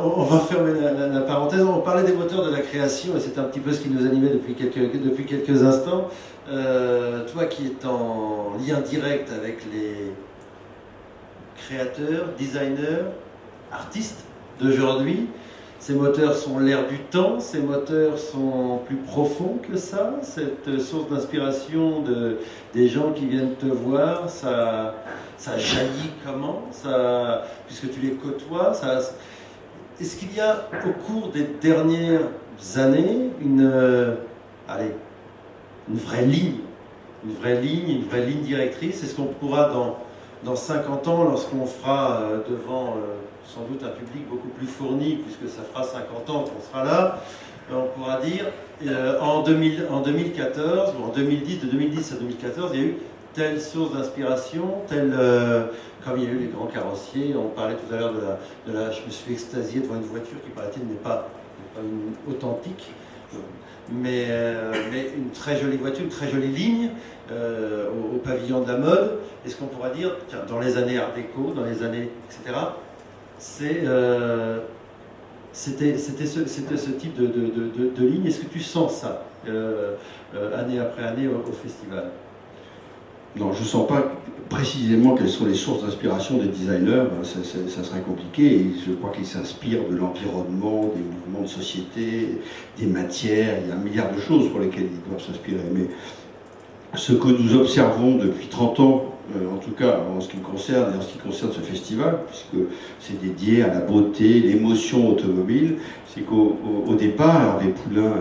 [SPEAKER 2] on va fermer la parenthèse. On parlait des moteurs de la création, et c'est un petit peu ce qui nous animait depuis quelques instants. Toi qui es en lien direct avec les créateurs, designers, artistes d'aujourd'hui, ces moteurs sont l'air du temps, ces moteurs sont plus profonds que ça, cette source d'inspiration des gens qui viennent te voir, ça jaillit comment, puisque tu les côtoies, est-ce qu'il y a au cours des dernières années une vraie ligne, une vraie ligne directrice? Est-ce qu'on pourra dans 50 ans, lorsqu'on fera devant sans doute un public beaucoup plus fourni, puisque ça fera 50 ans qu'on sera là, on pourra dire en 2014, ou en 2010, de 2010 à 2014, il y a eu telle source d'inspiration, comme il y a eu les grands carrossiers, on parlait tout à l'heure je me suis extasié devant une voiture qui paraît-il n'est pas authentique, mais une très jolie voiture, une très jolie ligne au pavillon de la mode. Est-ce qu'on pourra dire, tiens, dans les années Art déco, dans les années, etc., c'était ce type de ligne. Est-ce que tu sens ça année après année au festival?
[SPEAKER 4] Non, je ne sens pas précisément quelles sont les sources d'inspiration des designers, ça serait compliqué, et je crois qu'ils s'inspirent de l'environnement, des mouvements de société, des matières, il y a un milliard de choses pour lesquelles ils doivent s'inspirer. Mais ce que nous observons depuis 30 ans en tout cas en ce qui me concerne et en ce qui concerne ce festival, puisque c'est dédié à la beauté, l'émotion automobile, c'est qu'au départ, Hervé Poulain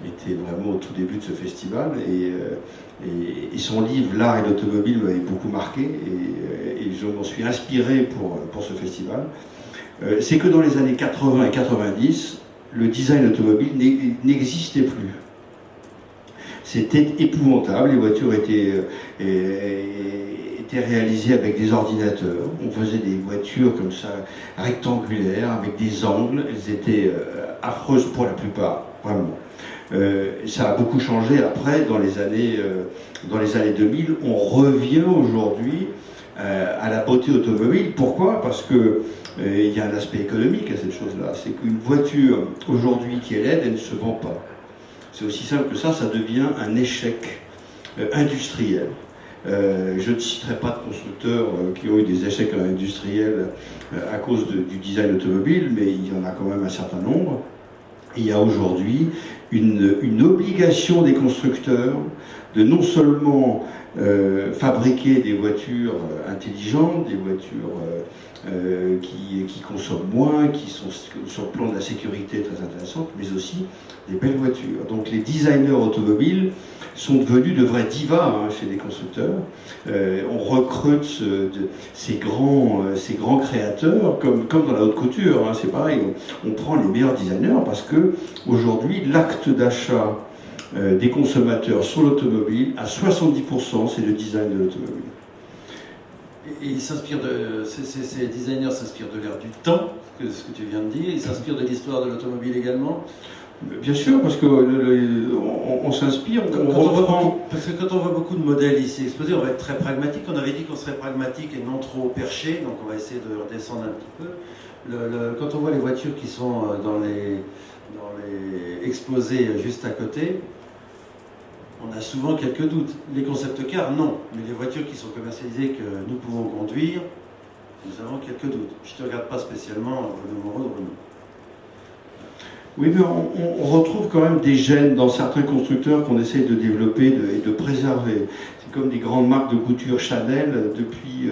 [SPEAKER 4] était vraiment au tout début de ce festival, et son livre L'art et l'automobile m'avait beaucoup marqué, et je m'en suis inspiré pour ce festival. C'est que dans les années 80 et 90, le design automobile n'existait plus. C'était épouvantable, les voitures étaient réalisées avec des ordinateurs. On faisait des voitures comme ça, rectangulaires, avec des angles. Elles étaient affreuses pour la plupart, vraiment. Ça a beaucoup changé après, dans les années 2000. On revient aujourd'hui à la beauté automobile. Pourquoi? Parce que il y a un aspect économique à cette chose-là. C'est qu'une voiture, aujourd'hui, qui est laide, elle ne se vend pas. C'est aussi simple que ça devient un échec industriel. Je ne citerai pas de constructeurs qui ont eu des échecs industriels à cause du design automobile, mais il y en a quand même un certain nombre. Et il y a aujourd'hui une obligation des constructeurs de non seulement fabriquer des voitures intelligentes, des voitures qui consomment moins, qui sont sur le plan de la sécurité très intéressantes, mais aussi des belles voitures. Donc les designers automobiles sont devenus de vrais divas chez les constructeurs. On recrute ces grands créateurs, comme dans la haute couture, c'est pareil. On prend les meilleurs designers parce que aujourd'hui l'acte d'achat des consommateurs sur l'automobile, à 70%, c'est le design de l'automobile.
[SPEAKER 2] Et ils s'inspirent ces designers s'inspirent de l'ère du temps, ce que tu viens de dire. Ils s'inspirent de l'histoire de l'automobile également.
[SPEAKER 4] Bien sûr, parce qu'on s'inspire,
[SPEAKER 2] parce que quand on voit beaucoup de modèles ici exposés, on va être très pragmatique. On avait dit qu'on serait pragmatique et non trop perché, donc on va essayer de redescendre un petit peu. Quand on voit les voitures qui sont dans les exposées juste à côté, on a souvent quelques doutes. Les concept cars, non. Mais les voitures qui sont commercialisées, que nous pouvons conduire, nous avons quelques doutes. Je ne te regarde pas spécialement Renault Moreau de Renault.
[SPEAKER 4] Oui, mais on retrouve quand même des gènes dans certains constructeurs qu'on essaie de développer et de préserver. C'est comme des grandes marques de couture. Chanel, depuis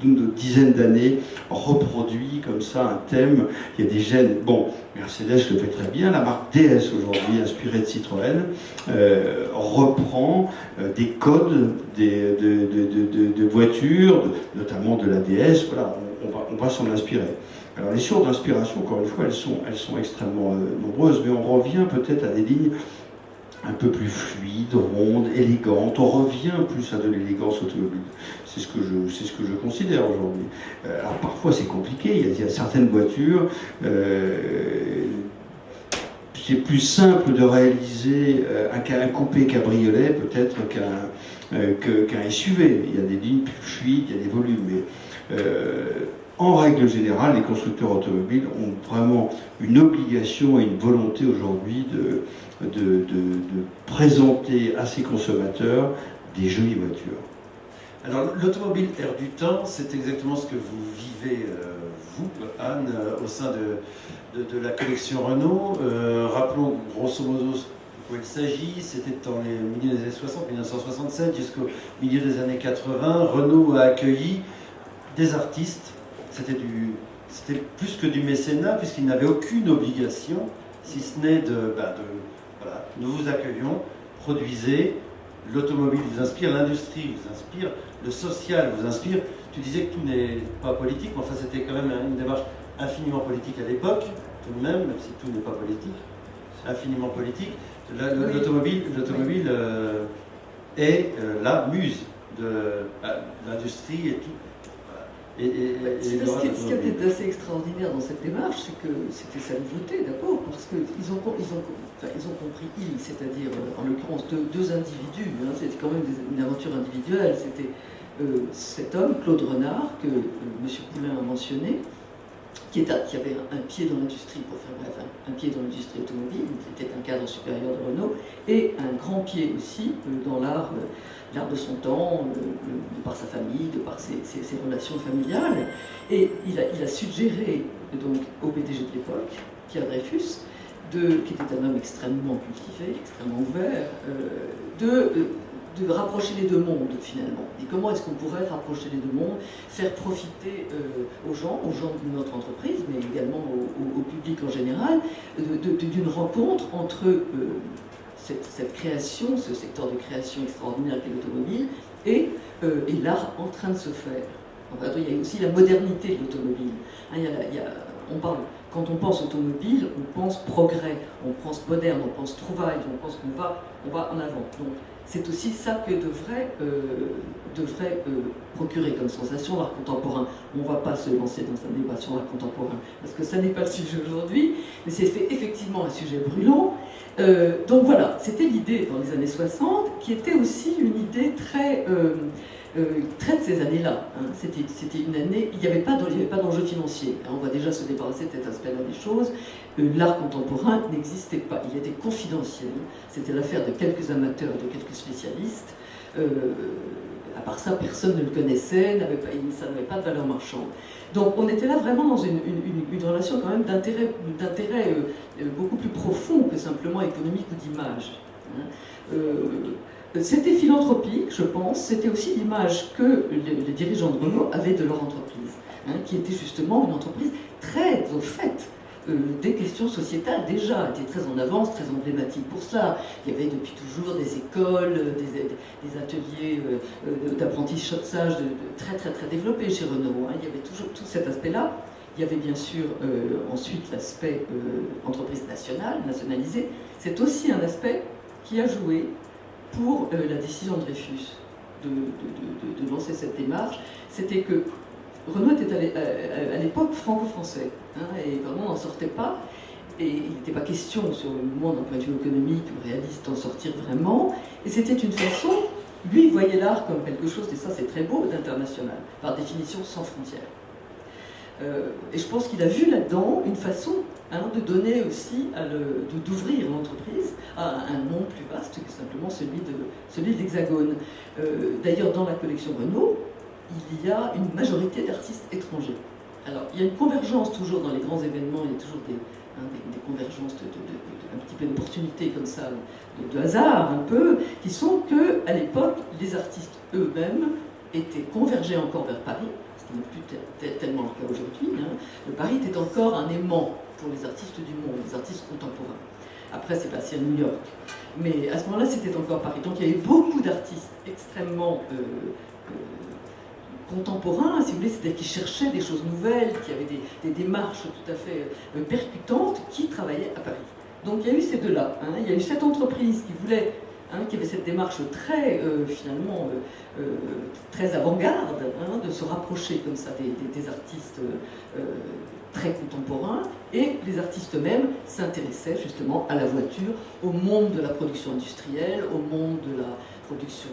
[SPEAKER 4] une dizaine d'années, reproduit comme ça un thème. Il y a des gènes. Bon, Mercedes le fait très bien. La marque DS aujourd'hui, inspirée de Citroën, reprend des codes de voitures, notamment de la DS. Voilà, on va s'en inspirer. Alors les sources d'inspiration, encore une fois, elles sont extrêmement nombreuses, mais on revient peut-être à des lignes un peu plus fluides, rondes, élégantes. On revient plus à de l'élégance automobile. C'est ce que je considère aujourd'hui. Alors parfois c'est compliqué, il y a certaines voitures, c'est plus simple de réaliser un coupé cabriolet peut-être qu'un SUV. Il y a des lignes plus fluides, il y a des volumes, mais en règle générale, les constructeurs automobiles ont vraiment une obligation et une volonté aujourd'hui de présenter à ses consommateurs des jolies voitures.
[SPEAKER 2] Alors l'automobile ère du temps, c'est exactement ce que vous vivez, vous, Anne, au sein de la collection Renault. Rappelons grosso modo de quoi il s'agit. C'était dans les milieux des années 60, 1967, jusqu'au milieu des années 80. Renault a accueilli des artistes. C'était plus que du mécénat, puisqu'il n'avait aucune obligation, si ce n'est voilà, nous vous accueillons, produisez, l'automobile vous inspire, l'industrie vous inspire, le social vous inspire. Tu disais que tout n'est pas politique, mais enfin c'était quand même une démarche infiniment politique à l'époque, tout de même si tout n'est pas politique, infiniment politique. L'automobile est la muse de l'industrie et tout.
[SPEAKER 3] Ce qui est peut-être assez extraordinaire dans cette démarche, c'est que c'était sa nouveauté d'abord, parce qu'ils ont compris, c'est-à-dire en l'occurrence deux individus, c'était quand même une aventure individuelle, c'était cet homme, Claude Renard, que M. Poulain a mentionné, qui avait un pied dans l'industrie, pour faire bref, un pied dans l'industrie automobile, il était un cadre supérieur de Renault, et un grand pied aussi dans l'art de son temps, de par sa famille, de par ses relations familiales. Et il a suggéré donc, au PDG de l'époque, Pierre Dreyfus, qui était un homme extrêmement cultivé, extrêmement ouvert, de rapprocher les deux mondes finalement. Et comment est-ce qu'on pourrait rapprocher les deux mondes, faire profiter aux gens de notre entreprise, mais également au public en général, d'une rencontre entre cette création, ce secteur de création extraordinaire qu'est l'automobile, et l'art en train de se faire. Enfin, il y a aussi la modernité de l'automobile. Hein, quand on pense automobile, on pense progrès, on pense moderne, on pense trouvaille, on pense qu'on va en avant. Donc c'est aussi ça que devrait procurer comme sensation l'art contemporain. On ne va pas se lancer dans un débat sur l'art contemporain, parce que ça n'est pas le sujet aujourd'hui, mais c'est effectivement un sujet brûlant. Donc voilà, c'était l'idée dans les années 60, qui était aussi une idée très de ces années-là. Hein. C'était une année, il n'y avait pas d'enjeu financier. Hein. On va déjà se débarrasser de cet aspect-là des choses. L'art contemporain n'existait pas, il était confidentiel. C'était l'affaire de quelques amateurs et de quelques spécialistes. À part ça, personne ne le connaissait, ça n'avait pas de valeur marchande. Donc on était là vraiment dans une relation quand même d'intérêt beaucoup plus profond que simplement économique ou d'image. Hein. C'était philanthropique, je pense, c'était aussi l'image que les dirigeants de Renault avaient de leur entreprise, hein, qui était justement une entreprise très au fait des questions sociétales déjà, était très en avance, très emblématique pour ça. Il y avait depuis toujours des écoles, des ateliers d'apprentissage très très très développés chez Renault. Hein. Il y avait toujours tout cet aspect-là. Il y avait bien sûr ensuite l'aspect entreprise nationale, nationalisée. C'est aussi un aspect qui a joué pour la décision de Dreyfus de lancer cette démarche. C'était que Renault était à l'époque franco-français, hein, et vraiment n'en sortait pas, et il n'était pas question sur le moment d'un point de vue économique ou réaliste d'en sortir vraiment, et c'était une façon, lui il voyait l'art comme quelque chose, et ça c'est très beau, d'international, par définition sans frontières. Et je pense qu'il a vu là-dedans une façon, hein, de donner aussi, d'ouvrir l'entreprise à un monde plus vaste que simplement celui de l'Hexagone. D'ailleurs, dans la collection Renault, il y a une majorité d'artistes étrangers. Alors, il y a une convergence toujours dans les grands événements, il y a toujours des convergences un petit peu d'opportunités comme ça, de hasard un peu, qui sont qu'à l'époque, les artistes eux-mêmes étaient convergés encore vers Paris, ce qui n'est plus tellement le cas aujourd'hui. Hein. Paris était encore un aimant pour les artistes du monde, les artistes contemporains. Après, c'est passé à New York. Mais à ce moment-là, c'était encore Paris. Donc il y avait beaucoup d'artistes extrêmement contemporains, si vous voulez, c'est-à-dire qui cherchaient des choses nouvelles, qui avaient des démarches tout à fait percutantes, qui travaillaient à Paris. Donc il y a eu ces deux-là. Hein. Il y a eu cette entreprise qui voulait, hein, qui avait cette démarche très, finalement, très avant-garde, hein, de se rapprocher comme ça des artistes très contemporains, et les artistes eux-mêmes s'intéressaient justement à la voiture, au monde de la production industrielle, au monde de la production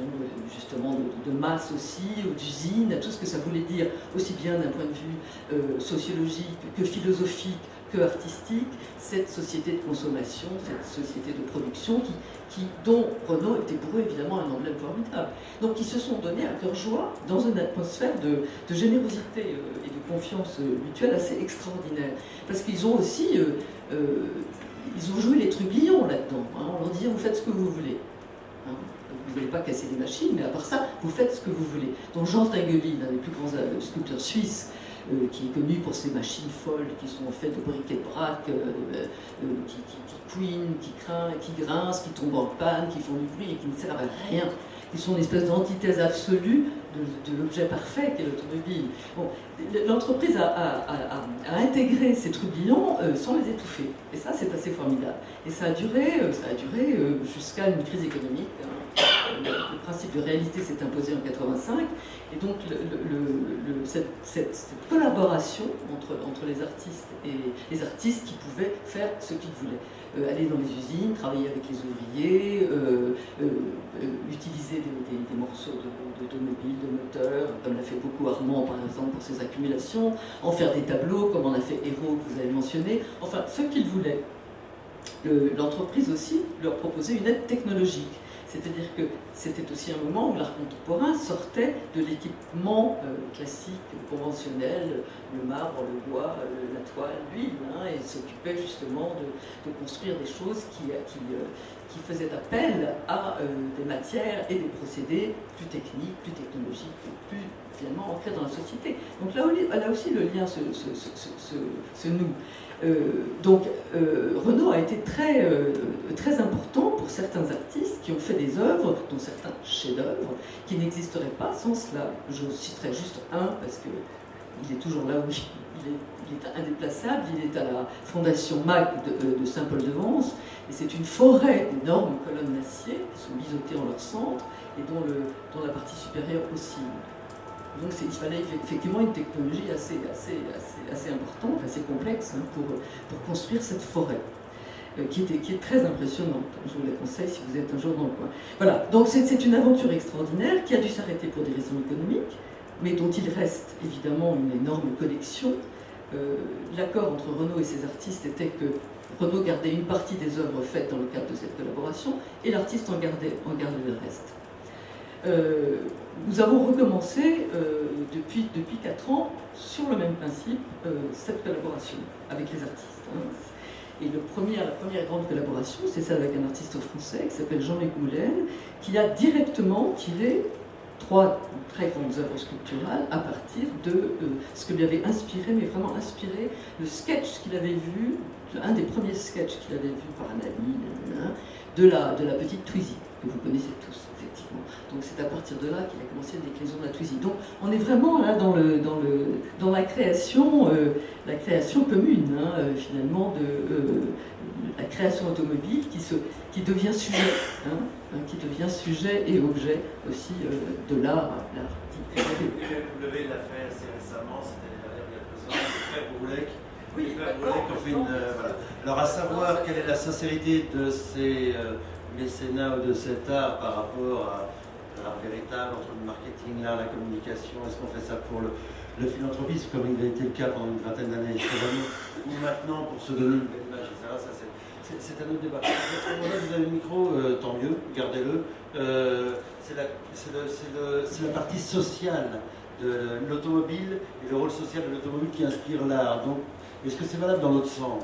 [SPEAKER 3] justement de masse aussi, d'usines, à tout ce que ça voulait dire, aussi bien d'un point de vue sociologique que philosophique, que artistique, cette société de consommation, cette société de production dont Renault était pour eux évidemment un emblème formidable. Donc ils se sont donnés à cœur joie dans une atmosphère de générosité et de confiance mutuelle assez extraordinaire. Parce qu'ils ont aussi, ils ont joué les trublions là-dedans. Hein. On leur disait, vous faites ce que vous voulez. Hein. Vous n'allez pas casser les machines, mais à part ça, vous faites ce que vous voulez. Donc Jean Tinguely, l'un des plus grands sculpteurs suisses, qui est connu pour ces machines folles qui sont faites de briquet de braque, qui couinent, qui grincent, qui tombent en panne, qui font du bruit et qui ne servent à rien, qui sont une espèce d'antithèse absolue de l'objet parfait qu'est l'automobile. Bon, l'entreprise a intégré ces trublions sans les étouffer. Et ça, c'est assez formidable. Et ça a duré jusqu'à une crise économique. Hein. Le principe de réalité s'est imposé en 85. Et donc, cette collaboration entre les artistes et les artistes qui pouvaient faire ce qu'ils voulaient. Aller dans les usines, travailler avec les ouvriers, utiliser des morceaux d'automobile, de moteurs, comme l'a fait beaucoup Armand par exemple pour ses accumulations, en faire des tableaux comme en a fait Hérault que vous avez mentionné, enfin ce qu'ils voulaient. L'entreprise aussi leur proposait une aide technologique. C'est-à-dire que c'était aussi un moment où l'art contemporain sortait de l'équipement classique, conventionnel, le marbre, le bois, la toile, l'huile, hein, et s'occupait justement de construire des choses qui qui faisait appel à des matières et des procédés plus techniques, plus technologiques, plus finalement ancrés dans la société. Donc là aussi le lien se noue. Renaud a été très important pour certains artistes qui ont fait des œuvres, dont certains chefs-d'œuvre, qui n'existeraient pas sans cela. Je citerai juste un, parce qu'il est toujours là où il est indéplaçable, il est à la Fondation MAC de Saint-Paul-de-Vence, et c'est une forêt d'énormes colonnes d'acier qui sont biseautées en leur centre, et dont la partie supérieure oscille. Donc il fallait effectivement une technologie assez importante, assez complexe pour construire cette forêt, qui est très impressionnante. Je vous la conseille si vous êtes un jour dans le coin. Voilà, donc c'est une aventure extraordinaire qui a dû s'arrêter pour des raisons économiques, mais dont il reste évidemment une énorme collection. L'accord entre Renaud et ses artistes était que Renaud gardait une partie des œuvres faites dans le cadre de cette collaboration et l'artiste en gardait le reste. Nous avons recommencé depuis 4 ans sur le même principe cette collaboration avec les artistes. Et la première grande collaboration, c'est celle avec un artiste français qui s'appelle Jean-Luc Moulin, qui a directement tiré 3 très grandes œuvres sculpturales à partir de ce que lui avait inspiré, mais vraiment inspiré, le sketch qu'il avait vu, un des premiers sketchs qu'il avait vu par un ami, de la petite Twizy, que vous connaissez tous, effectivement. Donc c'est à partir de là qu'il a commencé la déclinaison de la Twizy. Donc on est vraiment là dans la création commune, finalement, de la création automobile qui devient sujet, qui devient sujet et objet aussi de l'art dit privé.
[SPEAKER 2] BMW l'a fait assez récemment, c'était il y a 2 ans, les frères Bourlec. Oui, les frères Bourlec ont fait une... voilà. Alors à savoir quelle est la sincérité de ces mécénats ou de cet art par rapport à l'art véritable, entre le marketing, l'art, la communication, est-ce qu'on fait ça pour le philanthropisme, comme il a été le cas pendant une vingtaine d'années, ou maintenant pour se donner une belle image, etc. Ça, c'est un autre débat. Vous avez le micro, tant mieux, gardez-le. C'est la partie sociale de l'automobile et le rôle social de l'automobile qui inspire l'art. Donc, est-ce que c'est valable dans l'autre sens?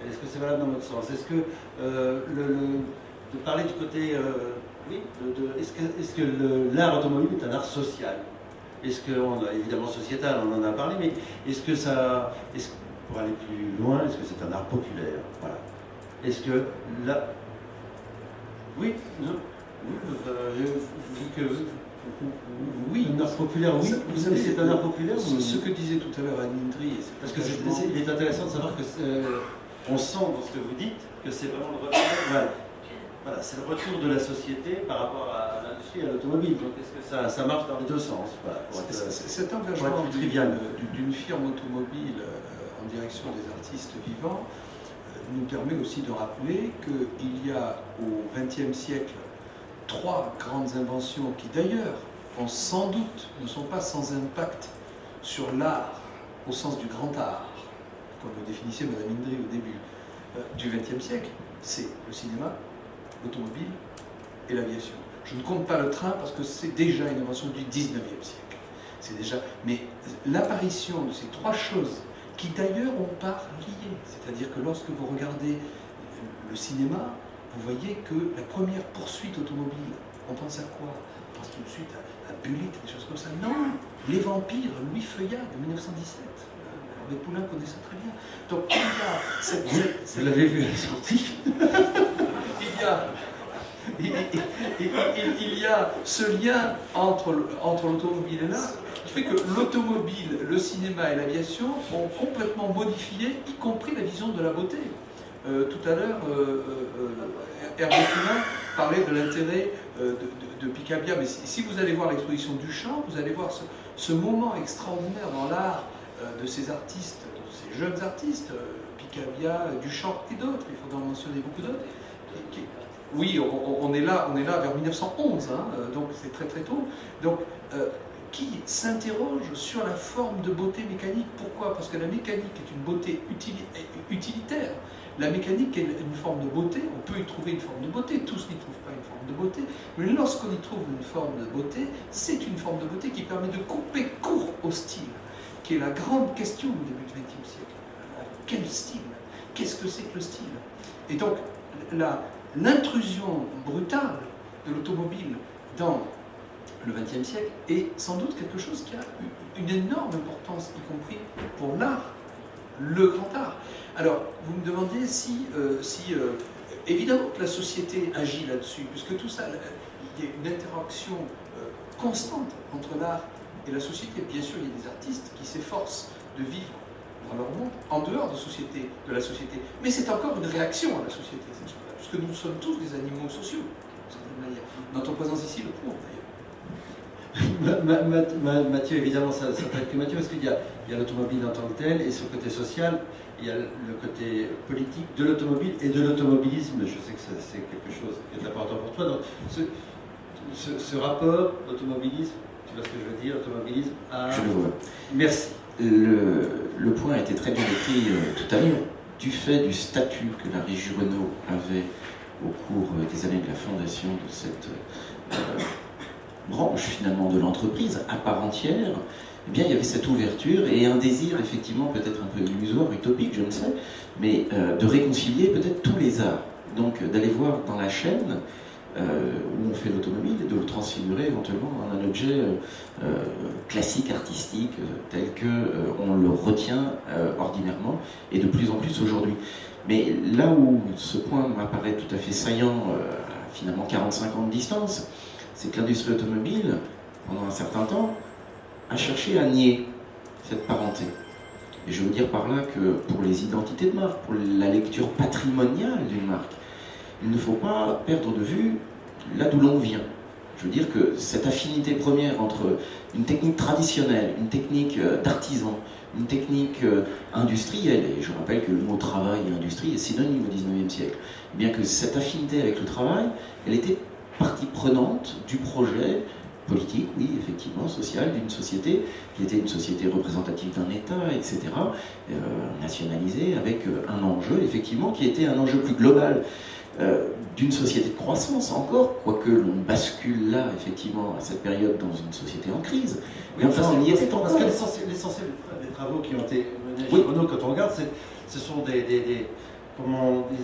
[SPEAKER 2] Est-ce que c'est valable dans l'autre sens? Est-ce que de parler du côté... oui, est-ce que l'art automobile est un art social? Est-ce que, évidemment sociétal, on en a parlé, mais est-ce que ça... pour aller plus loin, est-ce que c'est un art populaire? Voilà. Est-ce que là... Oui, non. Oui, un art populaire, oui.
[SPEAKER 6] Vous savez,
[SPEAKER 2] c'est un art populaire.
[SPEAKER 6] Ce que disait tout à l'heure Anne Mindry,
[SPEAKER 2] parce que il est intéressant de savoir que on sent dans ce que vous dites que c'est vraiment le retour. Voilà, c'est le retour de la société par rapport à l'industrie et à l'automobile. Donc est-ce que ça marche dans les deux sens? Voilà,
[SPEAKER 6] cet engagement d'une firme automobile en direction des artistes vivants nous permet aussi de rappeler qu'il y a au XXe siècle 3 grandes inventions qui d'ailleurs sans doute ne sont pas sans impact sur l'art au sens du grand art, comme le définissait Madame Indry au début du XXe siècle. C'est le cinéma, l'automobile et l'aviation. Je ne compte pas le train parce que c'est déjà une invention du XIXe siècle. C'est déjà... Mais l'apparition de ces 3 choses qui d'ailleurs ont part liées, c'est-à-dire que lorsque vous regardez le cinéma, vous voyez que la première poursuite automobile, on pense à quoi? On pense tout de suite à Bullitt, des choses comme ça. Non, Les Vampires, Louis Feuillade de 1917. Hervé Poulain connaît ça très bien. Donc il y a
[SPEAKER 2] vous l'avez vu à la sortie.
[SPEAKER 6] il y a ce lien entre l'automobile et l'art qui fait que l'automobile, le cinéma et l'aviation ont complètement modifié, y compris la vision de la beauté. Tout à l'heure, Hervé Poulain parlait de l'intérêt de Picabia, mais si vous allez voir l'exposition Duchamp, vous allez voir ce moment extraordinaire dans l'art de ces artistes, de ces jeunes artistes, Picabia, Duchamp et d'autres, il faudra en mentionner beaucoup d'autres. Oui, on est là vers 1911, donc c'est très très tôt. Donc, qui s'interroge sur la forme de beauté mécanique. Pourquoi? Parce que la mécanique est une beauté utilitaire. La mécanique est une forme de beauté, on peut y trouver une forme de beauté, tous n'y trouvent pas une forme de beauté, mais lorsqu'on y trouve une forme de beauté, c'est une forme de beauté qui permet de couper court au style, qui est la grande question du début du XXe siècle. Quel style? qu'est-ce que c'est que le style? Et donc, l'intrusion brutale de l'automobile dans le XXe siècle est sans doute quelque chose qui a une énorme importance, y compris pour l'art, le grand art. Alors, vous me demandez si évidemment que la société agit là-dessus, puisque tout ça, il y a une interaction constante entre l'art et la société. Bien sûr, il y a des artistes qui s'efforcent de vivre dans leur monde, en dehors de la société. Mais c'est encore une réaction à la société, cette chose-là, puisque nous sommes tous des animaux sociaux, d'une certaine manière. Notre présence ici le prouve, d'ailleurs.
[SPEAKER 2] Mathieu, évidemment, ça traite que Mathieu, parce qu'il y a l'automobile en tant que telle, et sur le côté social, il y a le côté politique de l'automobile et de l'automobilisme. Je sais que c'est quelque chose qui est important pour toi. Donc, ce rapport, automobilisme, tu vois ce que je veux dire, automobilisme à...
[SPEAKER 5] Je le vois.
[SPEAKER 2] Merci.
[SPEAKER 5] Le point a été très bien écrit tout à l'heure. Du fait du statut que la régie Renault avait au cours des années de la fondation de cette branche finalement de l'entreprise à part entière, eh bien, il y avait cette ouverture et un désir effectivement peut-être un peu illusoire, utopique, je ne sais, mais de réconcilier peut-être tous les arts. Donc d'aller voir dans la chaîne où on fait l'automobile et de le transfigurer éventuellement en un objet classique, artistique, tel qu'on le retient ordinairement et de plus en plus aujourd'hui. Mais là où ce point m'apparaît tout à fait saillant, à finalement 45 ans de distance, c'est que l'industrie automobile, pendant un certain temps, a cherché à nier cette parenté. Et je veux dire par là que pour les identités de marque, pour la lecture patrimoniale d'une marque, il ne faut pas perdre de vue là d'où l'on vient. Je veux dire que cette affinité première entre une technique traditionnelle, une technique d'artisan, une technique industrielle, et je rappelle que le mot travail et industrie est synonyme au XIXe siècle, bien que cette affinité avec le travail, elle était partie prenante du projet politique, oui, effectivement, social, d'une société qui était une société représentative d'un État, etc., nationalisée, avec un enjeu, effectivement, qui était un enjeu plus global d'une société de croissance encore, quoique l'on bascule là, effectivement, à cette période dans une société en crise.
[SPEAKER 2] Oui, enfin, on y était encore. Parce que l'essentiel des travaux qui ont été menés chez Renault, quand on regarde, ce sont comment on dit,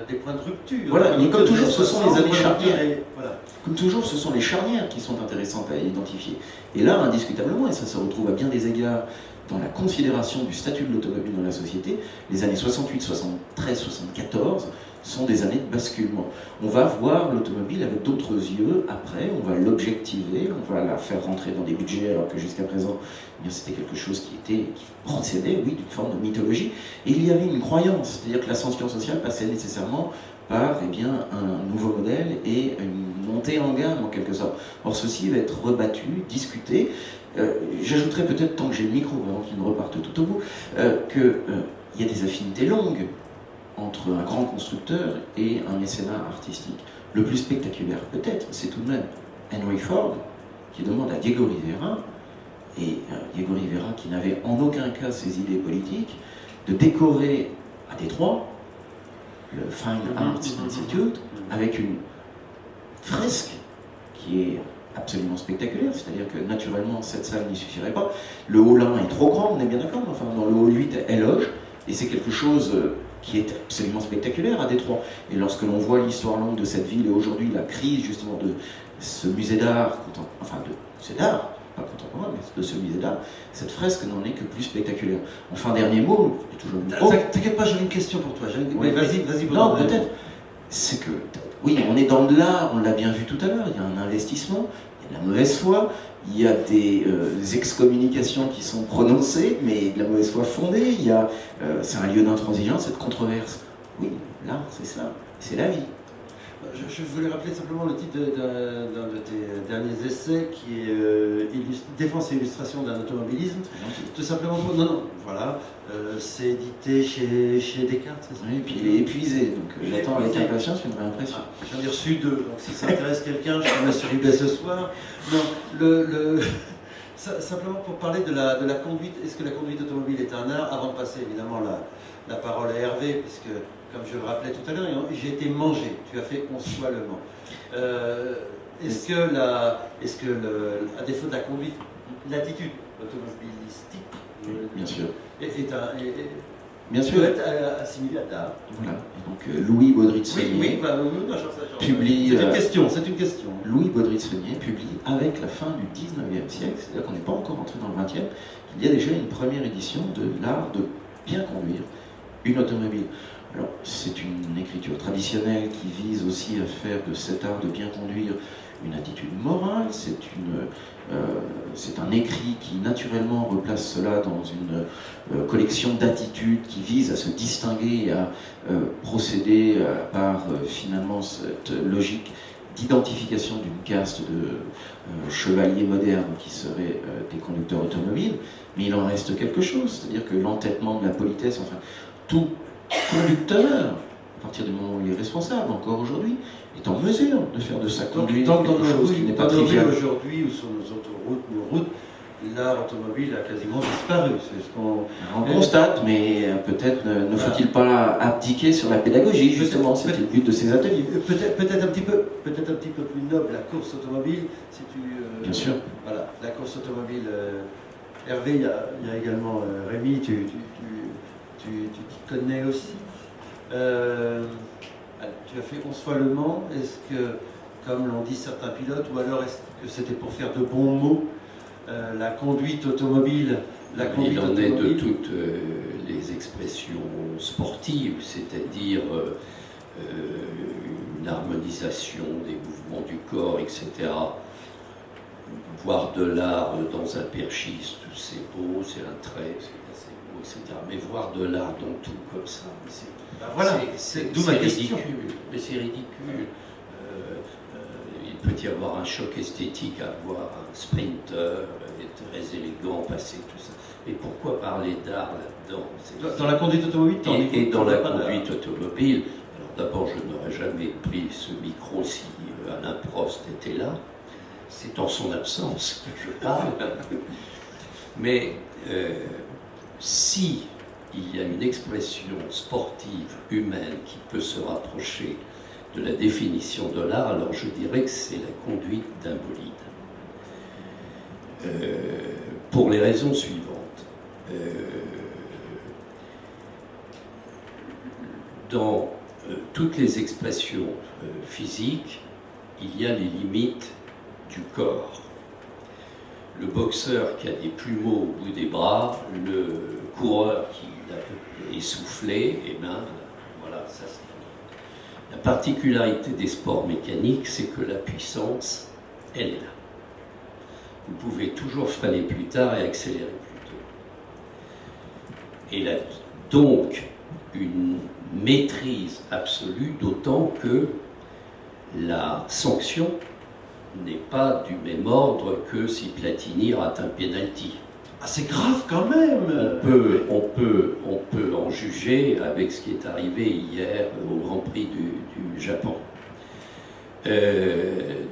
[SPEAKER 2] des points de rupture.
[SPEAKER 5] Voilà, mais comme toujours, ce sont les années charnières.
[SPEAKER 2] Voilà.
[SPEAKER 5] Comme toujours, ce sont les charnières qui sont intéressantes à identifier. Et là, indiscutablement, et ça se retrouve à bien des égards dans la considération du statut de l'automobile dans la société, les années 68, 73, 74 sont des années de basculement. On va voir l'automobile avec d'autres yeux après, on va l'objectiver, on va la faire rentrer dans des budgets, alors que jusqu'à présent, eh c'était quelque chose qui procédait, oui, d'une forme de mythologie. Et il y avait une croyance, c'est-à-dire que l'ascension sociale passait nécessairement par un nouveau modèle et une montée en gamme en quelque sorte. Or ceci va être rebattu, discuté. J'ajouterais peut-être, tant que j'ai le micro, avant qu'il ne reparte tout au bout, qu'il y a des affinités longues entre un grand constructeur et un mécénat artistique. Le plus spectaculaire peut-être, c'est tout de même Henry Ford qui demande à Diego Rivera, et Diego Rivera qui n'avait en aucun cas ses idées politiques, de décorer à Détroit le Fine Arts Institute avec une fresque qui est absolument spectaculaire, c'est-à-dire que naturellement cette salle n'y suffirait pas. Le hall 1 est trop grand, on est bien d'accord, enfin dans le hall 8 elle loge, et c'est quelque chose qui est absolument spectaculaire à Détroit. Et lorsque l'on voit l'histoire longue de cette ville et aujourd'hui la crise justement de ce musée d'art, enfin de musée d'art, pas contemporain, mais de ce musée d'art, cette fresque n'en est que plus spectaculaire. Enfin, dernier mot, il y a toujours le mot.
[SPEAKER 2] T'inquiète pas, j'ai une question pour toi.
[SPEAKER 5] Oui,
[SPEAKER 2] vas-y.
[SPEAKER 5] Non, peut-être. C'est que, oui, on est dans de l'art, on l'a bien vu tout à l'heure, il y a un investissement, il y a de la mauvaise foi, il y a des excommunications qui sont prononcées, mais de la mauvaise foi fondée, c'est un lieu d'intransigeance et de controverse. Oui, l'art, c'est ça, c'est la vie.
[SPEAKER 2] Je voulais rappeler simplement le titre d'un de tes derniers essais qui est Défense et illustration d'un automobilisme. Tout simplement, voilà, c'est édité chez Descartes, c'est ça?
[SPEAKER 5] Oui, et puis il est épuisé, donc j'attends avec impatience une réimpression.
[SPEAKER 2] J'en ai reçu 2, donc si ça intéresse quelqu'un, je vais me sur eBay ce soir. Non, simplement pour parler de la conduite, est-ce que la conduite automobile est un art? Avant de passer évidemment la parole à Hervé, puisque comme je le rappelais tout à l'heure, j'ai été mangé, tu as fait consolement. Est-ce que, à défaut de la conduite, l'attitude automobilistique
[SPEAKER 5] bien sûr. Bien sûr.
[SPEAKER 2] peut être assimilé à l'art.
[SPEAKER 5] Voilà. Et donc Louis Baudry-de-Seigné publie.
[SPEAKER 2] C'est une question, c'est une question.
[SPEAKER 5] Louis Baudry-de-Seigné publie avec la fin du 19e siècle, c'est-à-dire qu'on n'est pas encore entré dans le 20e, il y a déjà une première édition de l'art de bien conduire une automobile. Alors, c'est une écriture traditionnelle qui vise aussi à faire de cet art de bien conduire une attitude morale, c'est un écrit qui naturellement replace cela dans une collection d'attitudes qui vise à se distinguer et à procéder par finalement cette logique d'identification d'une caste de chevaliers modernes qui seraient des conducteurs automobiles, mais il en reste quelque chose, c'est-à-dire que l'entêtement de la politesse, enfin, tout conducteur, à partir du moment où il est responsable, encore aujourd'hui, est en mesure de faire de sa conduite quelque chose qui n'est pas trivial.
[SPEAKER 2] Aujourd'hui, ou sur nos autoroutes, nos routes, l'art automobile a quasiment disparu. C'est ce qu'on
[SPEAKER 5] constate, mais peut-être ne faut-il pas abdiquer sur la pédagogie, justement, c'était le but de ces ateliers.
[SPEAKER 2] Peut-être un petit peu plus noble, la course automobile, si tu...
[SPEAKER 5] Bien sûr.
[SPEAKER 2] Voilà, la course automobile. Hervé, il y a également Rémi, tu t'y connais aussi. Tu as fait 11 fois Le Mans. Est-ce que, comme l'ont dit certains pilotes, ou alors est-ce que c'était pour faire de bons mots, la conduite automobile,
[SPEAKER 7] il en est de toutes les expressions sportives, c'est-à-dire une harmonisation des mouvements du corps, etc. Voir de l'art dans un perchiste, c'est beau, c'est un trait, c'est beau, etc. Mais voir de l'art dans tout comme ça, c'est ridicule. Mais c'est ridicule. Il peut y avoir un choc esthétique à voir un sprinter très élégant passer tout ça. Mais pourquoi parler d'art là-dedans?
[SPEAKER 2] Dans la conduite automobile,
[SPEAKER 7] et dans la conduite automobile, alors d'abord, je n'aurais jamais pris ce micro si Alain Prost était là. C'est en son absence que je parle. Mais si il y a une expression sportive, humaine, qui peut se rapprocher de la définition de l'art, alors je dirais que c'est la conduite d'un bolide. Pour les raisons suivantes. Dans toutes les expressions physiques, il y a les limites du corps. Le boxeur qui a des plumeaux au bout des bras, le coureur qui est essoufflé, et bien voilà, ça c'est. La particularité des sports mécaniques, c'est que la puissance, elle est là. Vous pouvez toujours freiner plus tard et accélérer plus tôt. Et là, donc, une maîtrise absolue, d'autant que la sanction n'est pas du même ordre que si Platini rate un penalty.
[SPEAKER 2] Ah, c'est grave quand même.
[SPEAKER 7] On peut en juger avec ce qui est arrivé hier au Grand Prix du Japon.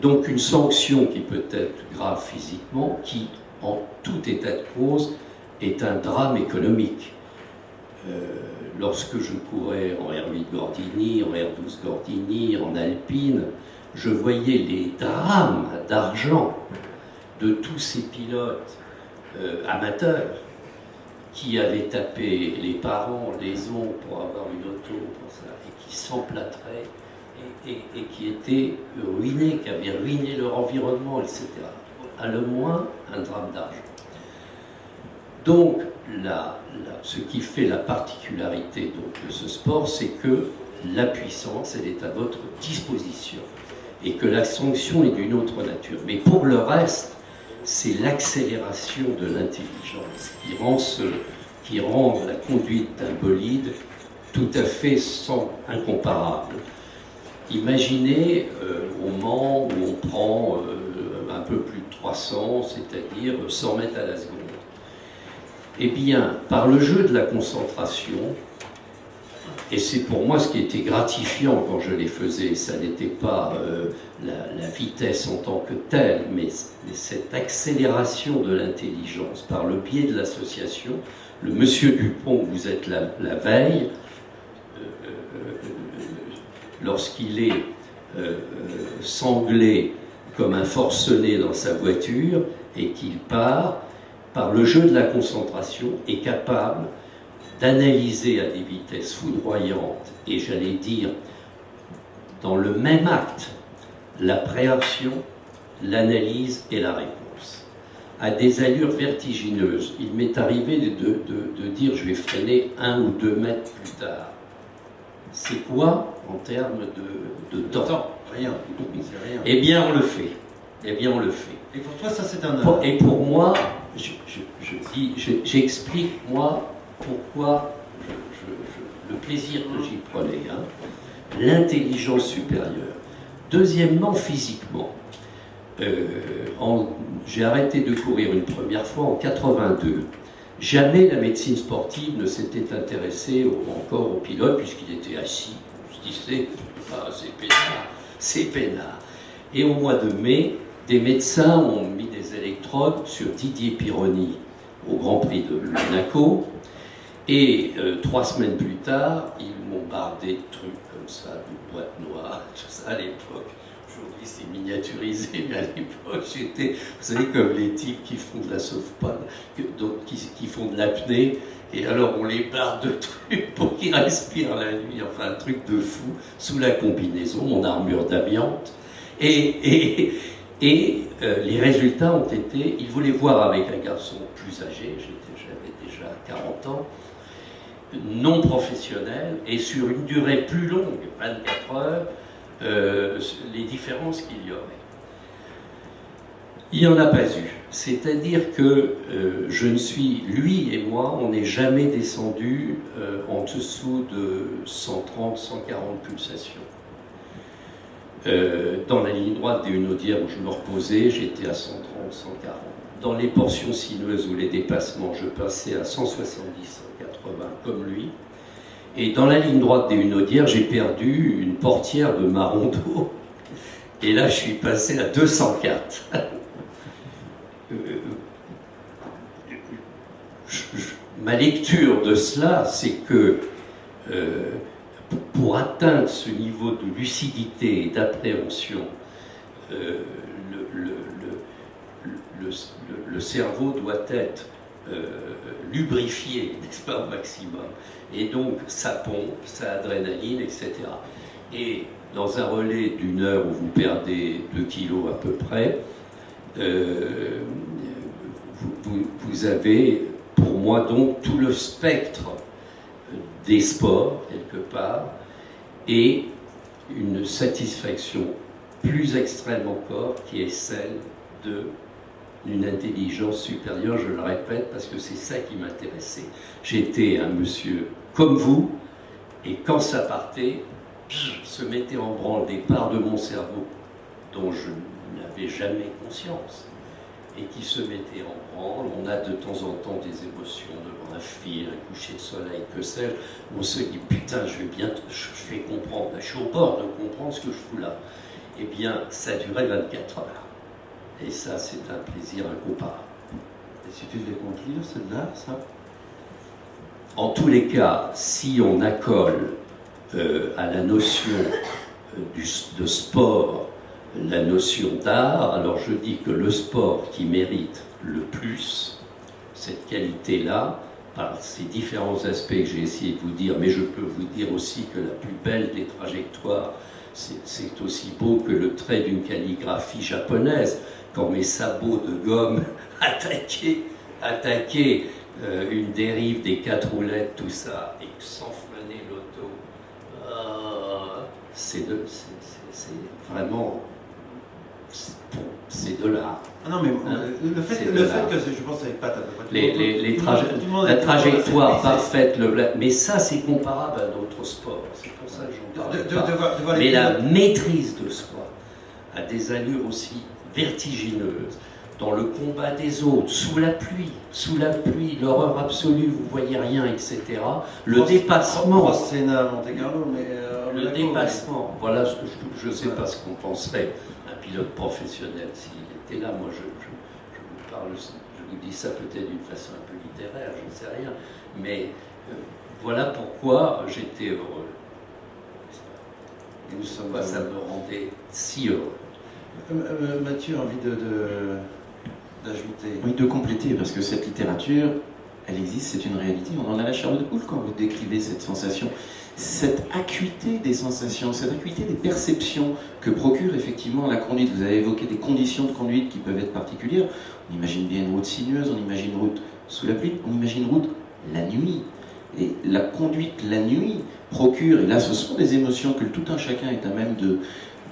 [SPEAKER 7] Donc une sanction qui peut être grave physiquement, qui en tout état de cause est un drame économique. Lorsque je courais en R8 Gordini, en R12 Gordini, en Alpine, je voyais les drames d'argent de tous ces pilotes amateurs qui avaient tapé les parents, les oncles pour avoir une auto, pour ça, et qui s'emplâtraient et qui étaient ruinés, qui avaient ruiné leur environnement, etc. À le moins, un drame d'argent. Donc, ce qui fait la particularité donc, de ce sport, c'est que la puissance, elle est à votre disposition et que la sanction est d'une autre nature. Mais pour le reste, c'est l'accélération de l'intelligence qui rend la conduite d'un bolide tout à fait incomparable. Imaginez au Mans où on prend un peu plus de 300, c'est-à-dire 100 mètres à la seconde. Eh bien, par le jeu de la concentration, et c'est pour moi ce qui était gratifiant quand je les faisais, ça n'était pas la vitesse en tant que telle, mais cette accélération de l'intelligence par le biais de l'association. Le monsieur Dupont, vous êtes la veille, lorsqu'il est sanglé comme un forcené dans sa voiture et qu'il part, par le jeu de la concentration, est capable d'analyser à des vitesses foudroyantes, et j'allais dire, dans le même acte, l'appréhension, l'analyse et la réponse, à des allures vertigineuses. Il m'est arrivé de dire je vais freiner 1 ou 2 mètres plus tard. C'est quoi en termes de temps?
[SPEAKER 2] Rien. C'est rien.
[SPEAKER 7] Eh bien, on le fait. Eh bien, on le fait.
[SPEAKER 2] Et pour toi, ça c'est un art.
[SPEAKER 7] Et pour moi, j'explique moi pourquoi le plaisir que j'y prenais, hein, l'intelligence supérieure. Deuxièmement, physiquement. J'ai arrêté de courir une première fois en 82. Jamais la médecine sportive ne s'était intéressée encore au pilote puisqu'il était assis. On se disait, ah, c'est peinard, c'est peinard. Et au mois de mai, des médecins ont mis des électrodes sur Didier Pironi au Grand Prix de Monaco. Et 3 semaines plus tard, ils m'ont bardé de trucs comme ça, de boîtes noires, tout ça à l'époque. Aujourd'hui, c'est miniaturisé, mais à l'époque, j'étais, vous savez, comme les types qui font de la sauvepagne, qui font de l'apnée, et alors on les barre de trucs pour qu'ils respirent la nuit, enfin un truc de fou, sous la combinaison, mon armure d'amiante. Et les résultats ont été, ils voulaient voir avec un garçon plus âgé, j'avais déjà 40 ans, non professionnel, et sur une durée plus longue, 24 heures, les différences qu'il y aurait. Il n'y en a pas eu. C'est-à-dire que je ne suis, lui et moi, on n'est jamais descendu en dessous de 130, 140 pulsations. Dans la ligne droite des Hunaudières où je me reposais, j'étais à 130, 140. Dans les portions sinueuses ou les dépassements, je passais à 170, 180 comme lui. Et dans la ligne droite des Hunaudières, j'ai perdu une portière de Marondo. Et là, je suis passé à 204. Ma lecture de cela, c'est que pour atteindre ce niveau de lucidité et d'appréhension, le cerveau doit être lubrifié, n'est-ce pas, au maximum. Et donc, ça pompe, ça adrénaline, etc. Et dans un relais d'1 heure où vous perdez 2 kilos à peu près, vous avez, pour moi, donc, tout le spectre des sports, quelque part, et une satisfaction plus extrême encore, qui est celle d'une intelligence supérieure, je le répète, parce que c'est ça qui m'intéressait. J'étais un monsieur comme vous, et quand ça partait, se mettait en branle des parts de mon cerveau dont je n'avais jamais conscience, et qui se mettaient en branle. On a de temps en temps des émotions devant un film, un coucher de soleil, que sais-je. On se dit, putain, je vais comprendre, je suis au bord de comprendre ce que je fous là. Eh bien, ça durait 24 heures. Et ça, c'est un plaisir incomparable.
[SPEAKER 2] Et si tu devais conclure, c'est de l'art, ça?
[SPEAKER 7] En tous les cas, si on accole à la notion de sport la notion d'art, alors je dis que le sport qui mérite le plus cette qualité-là, par ces différents aspects que j'ai essayé de vous dire, mais je peux vous dire aussi que la plus belle des trajectoires, c'est aussi beau que le trait d'une calligraphie japonaise, quand mes sabots de gomme attaquaient une dérive des 4 roulettes, tout ça, et s'enflaner l'auto, c'est vraiment, c'est de l'art.
[SPEAKER 2] Ah non, mais le fait que, je pense avec Pat à peu près...
[SPEAKER 7] La trajectoire parfaite, mais ça c'est comparable à d'autres sports, c'est pour ça que j'en parle. Mais la maîtrise de soi, à des allures aussi vertigineuses, dans le combat des autres, sous la pluie, l'horreur absolue, vous voyez rien, etc. Le dépassement.
[SPEAKER 2] Monte Carlo, mais
[SPEAKER 7] le dépassement. Voilà, je ne sais pas ce qu'on penserait un pilote professionnel s'il était là. Moi, je vous parle, je vous dis ça peut-être d'une façon un peu littéraire, je ne sais rien, mais voilà pourquoi j'étais heureux. Et pourquoi ça me rendait si heureux.
[SPEAKER 2] Mathieu a envie d'ajouter.
[SPEAKER 5] Oui, de compléter, parce que cette littérature, elle existe, c'est une réalité. On en a la chair de poule quand vous décrivez cette sensation, cette acuité des sensations, cette acuité des perceptions que procure effectivement la conduite. Vous avez évoqué des conditions de conduite qui peuvent être particulières. On imagine bien une route sinueuse, on imagine une route sous la pluie, on imagine une route la nuit. Et la conduite la nuit procure, et là ce sont des émotions que tout un chacun est à même de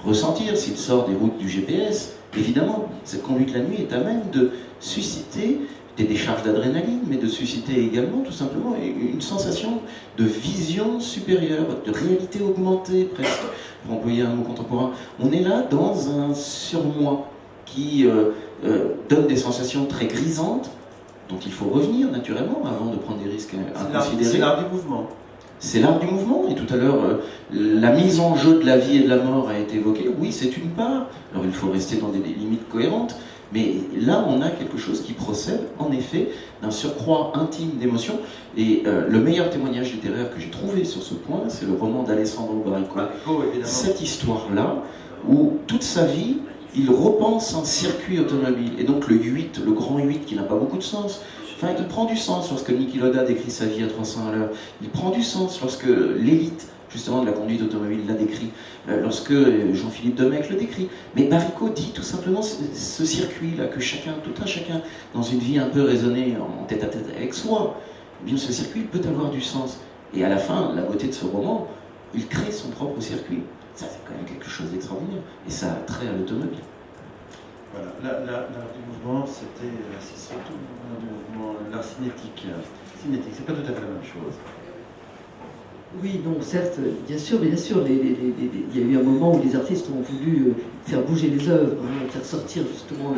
[SPEAKER 5] ressentir s'il sort des routes du GPS. Évidemment, cette conduite la nuit est à même de susciter des décharges d'adrénaline, mais de susciter également tout simplement une sensation de vision supérieure, de réalité augmentée presque, pour employer un mot contemporain. On est là dans un surmoi qui donne des sensations très grisantes, dont il faut revenir naturellement avant de prendre des risques inconsidérés.
[SPEAKER 2] C'est l'art du mouvement.
[SPEAKER 5] C'est l'art du mouvement, et tout à l'heure, la mise en jeu de la vie et de la mort a été évoquée. Oui, c'est une part. Alors il faut rester dans des limites cohérentes, mais là, on a quelque chose qui procède, en effet, d'un surcroît intime d'émotions. Et le meilleur témoignage littéraire que j'ai trouvé sur ce point, c'est le roman d'Alessandro Baricco. Cette histoire-là, où toute sa vie, il repense un circuit automobile. Et donc le 8, le grand 8, qui n'a pas beaucoup de sens, enfin, il prend du sens lorsque Niki Lauda décrit sa vie à 300 à l'heure. Il prend du sens lorsque l'élite, justement, de la conduite automobile l'a décrit, lorsque Jean-Philippe Demecq le décrit. Mais Baricco dit tout simplement ce circuit-là, que chacun, tout un chacun, dans une vie un peu raisonnée, en tête-à-tête avec soi, eh bien ce circuit peut avoir du sens. Et à la fin, la beauté de ce roman, il crée son propre circuit. Ça, c'est quand même quelque chose d'extraordinaire. Et ça a trait à l'automobile.
[SPEAKER 2] Voilà, l'art du mouvement, c'est surtout l'art du mouvement, l'art cinétique. Cinétique, c'est pas tout à fait la même chose.
[SPEAKER 3] Oui, non, certes, bien sûr, il y a eu un moment où les artistes ont voulu faire bouger les œuvres, faire sortir justement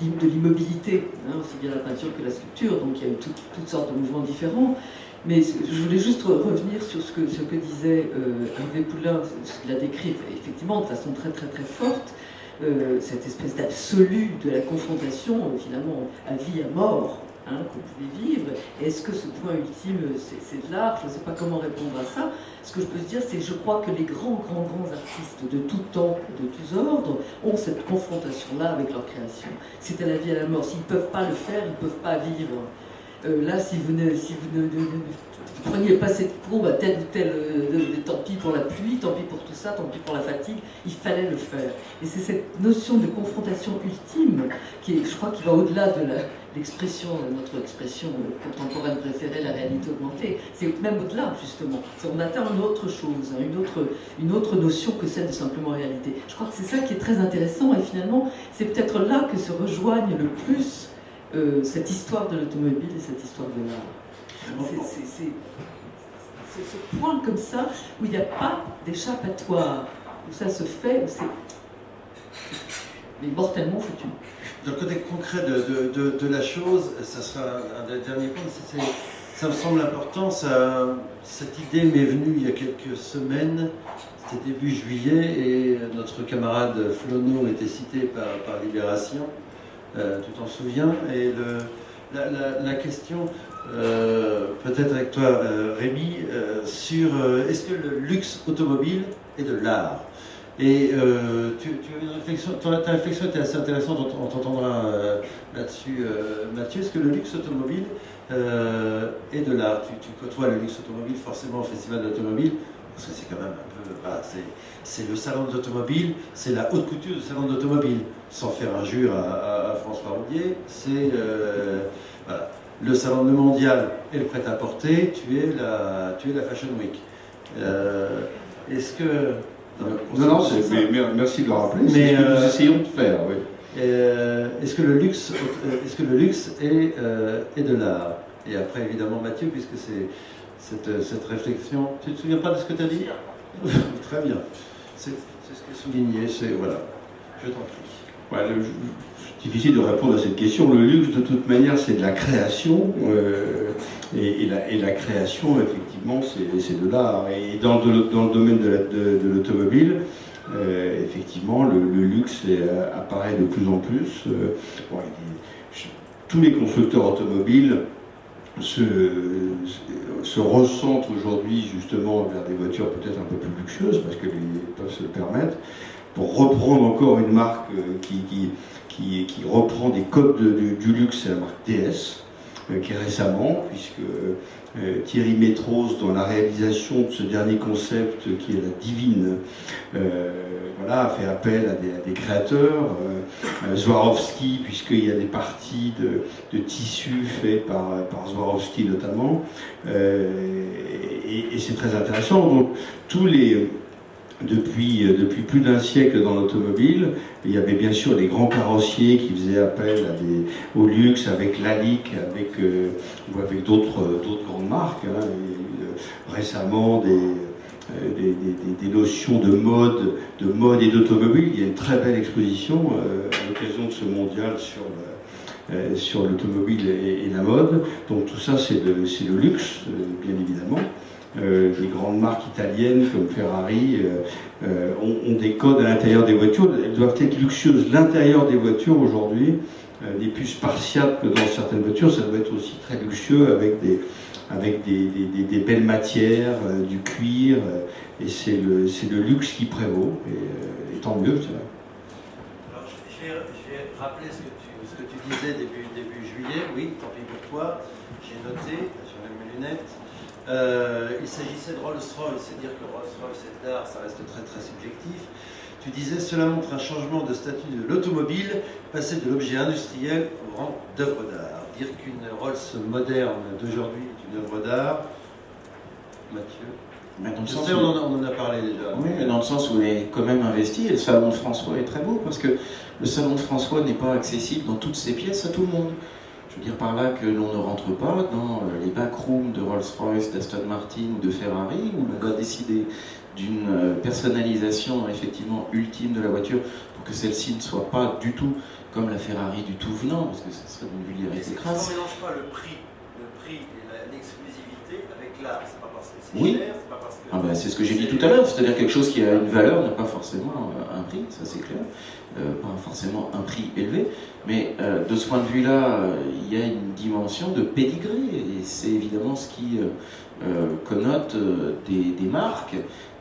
[SPEAKER 3] de l'immobilité, aussi bien la peinture que la sculpture, donc il y a eu toutes sortes de mouvements différents. Mais je voulais juste revenir sur ce que disait Hervé Poulain, ce qu'il a décrit effectivement de façon très très très forte, cette espèce d'absolu de la confrontation finalement à vie, à mort, qu'on pouvait vivre. Est-ce que ce point ultime, c'est de l'art? Je ne sais pas comment répondre à ça. Ce que je peux dire, c'est que je crois que les grands artistes de tout temps, de tous ordres, ont cette confrontation-là avec leur création. C'est à la vie, à la mort. S'ils ne peuvent pas le faire, ils ne peuvent pas vivre. Là, si vous ne preniez pas cette courbe à tel ou tel, tant pis pour la pluie, tant pis pour tout ça, tant pis pour la fatigue, il fallait le faire. Et c'est cette notion de confrontation ultime qui, je crois, qui va au-delà de l'expression, notre expression contemporaine préférée, la réalité augmentée. C'est même au-delà, justement. On atteint une autre chose, une autre notion que celle de simplement réalité. Je crois que c'est ça qui est très intéressant, et finalement, c'est peut-être là que se rejoignent le plus cette histoire de l'automobile et cette histoire de l'art. C'est ce point comme ça où il n'y a pas d'échappatoire, où ça se fait, où c'est mortellement foutu.
[SPEAKER 2] Dans le côté concret de la chose, ça sera un des derniers points, ça me semble important. Cette idée m'est venue il y a quelques semaines, c'était début juillet, et notre camarade Flonneau était cité par Libération. Tu t'en souviens? Et la question, peut-être avec toi, Rémi, sur est-ce que le luxe automobile est de l'art? Et tu as une réflexion, ta réflexion était assez intéressante, on t'entendra là-dessus, Mathieu. Est-ce que le luxe automobile est de l'art? Tu côtoies le luxe automobile forcément au Festival de l'Automobile, parce que c'est quand même un peu... Voilà, c'est le salon de l'automobile, c'est la haute couture du salon de l'automobile, sans faire injure à François Roudier. C'est voilà, le salon, le mondial et le prêt-à-porter, tu es la Fashion Week. Est-ce que...
[SPEAKER 4] Non, merci de le rappeler, c'est ce que nous essayons de faire, oui.
[SPEAKER 2] Est-ce que le luxe est de l'art? Et après, évidemment, Mathieu, puisque c'est cette réflexion... Tu ne te souviens pas de ce que tu as dit? Très bien. C'est ce qui est souligné, voilà. Je t'en prie.
[SPEAKER 4] Ouais, c'est difficile de répondre à cette question. Le luxe, de toute manière, c'est de la création. Et la création, effectivement, c'est de l'art. Et dans le domaine de l'automobile, effectivement, le luxe apparaît de plus en plus. Tous les constructeurs automobiles se recentrent aujourd'hui justement vers des voitures peut-être un peu plus luxueuses, parce qu'ils peuvent se le permettre, pour reprendre encore une marque qui reprend des codes du luxe, c'est la marque DS. qui est récemment, puisque Thierry Métros, dans la réalisation de ce dernier concept qui est la Divine, voilà, a fait appel à des créateurs, Swarovski, puisqu'il y a des parties de tissus faits par Swarovski notamment, et c'est très intéressant. Donc, depuis plus d'un siècle dans l'automobile, il y avait bien sûr les grands carrossiers qui faisaient appel au luxe avec Lalique, ou avec d'autres grandes marques. Hein, récemment, des notions de mode et d'automobile. Il y a une très belle exposition à l'occasion de ce mondial sur l'automobile et la mode. Donc tout ça, c'est le luxe, bien évidemment. Les grandes marques italiennes comme Ferrari ont des codes à l'intérieur des voitures. Elles doivent être luxueuses. L'intérieur des voitures aujourd'hui n'est plus spartiate que dans certaines voitures. Ça doit être aussi très luxueux avec des belles matières, du cuir. Et c'est le luxe qui prévaut. Et tant mieux, je dirais.
[SPEAKER 2] Alors, je vais rappeler ce que tu disais début juillet. Oui, tant pis pour toi. J'ai noté, j'enlève mes lunettes. Il s'agissait de Rolls-Royce, c'est dire que Rolls-Royce et l'art, ça reste très très subjectif. Tu disais, cela montre un changement de statut de l'automobile, passer de l'objet industriel au rang d'œuvre d'art. Dire qu'une Rolls moderne d'aujourd'hui est une œuvre d'art, Mathieu. On en a parlé déjà.
[SPEAKER 5] Oui, mais dans le sens où il est quand même investi, et le salon de François est très beau, parce que le salon de François n'est pas accessible dans toutes ses pièces à tout le monde. Je veux dire par là que l'on ne rentre pas dans les backrooms de Rolls-Royce, d'Aston Martin ou de Ferrari, où l'on doit décider d'une personnalisation effectivement ultime de la voiture pour que celle-ci ne soit pas du tout comme la Ferrari du tout venant, parce que ce serait d'une vulgarité crasse.
[SPEAKER 2] On ne mélange pas le prix et l'exclusivité avec l'art. C'est pas parce que c'est
[SPEAKER 5] Oui.
[SPEAKER 2] cher, c'est pas parce que...
[SPEAKER 5] Ah ben, c'est ce que j'ai dit tout à l'heure, c'est-à-dire quelque chose qui a une valeur n'a pas forcément un prix, ça c'est clair, pas forcément un prix élevé, mais de ce point de vue-là, il y a une dimension de pédigré, et c'est évidemment ce qui connote des marques,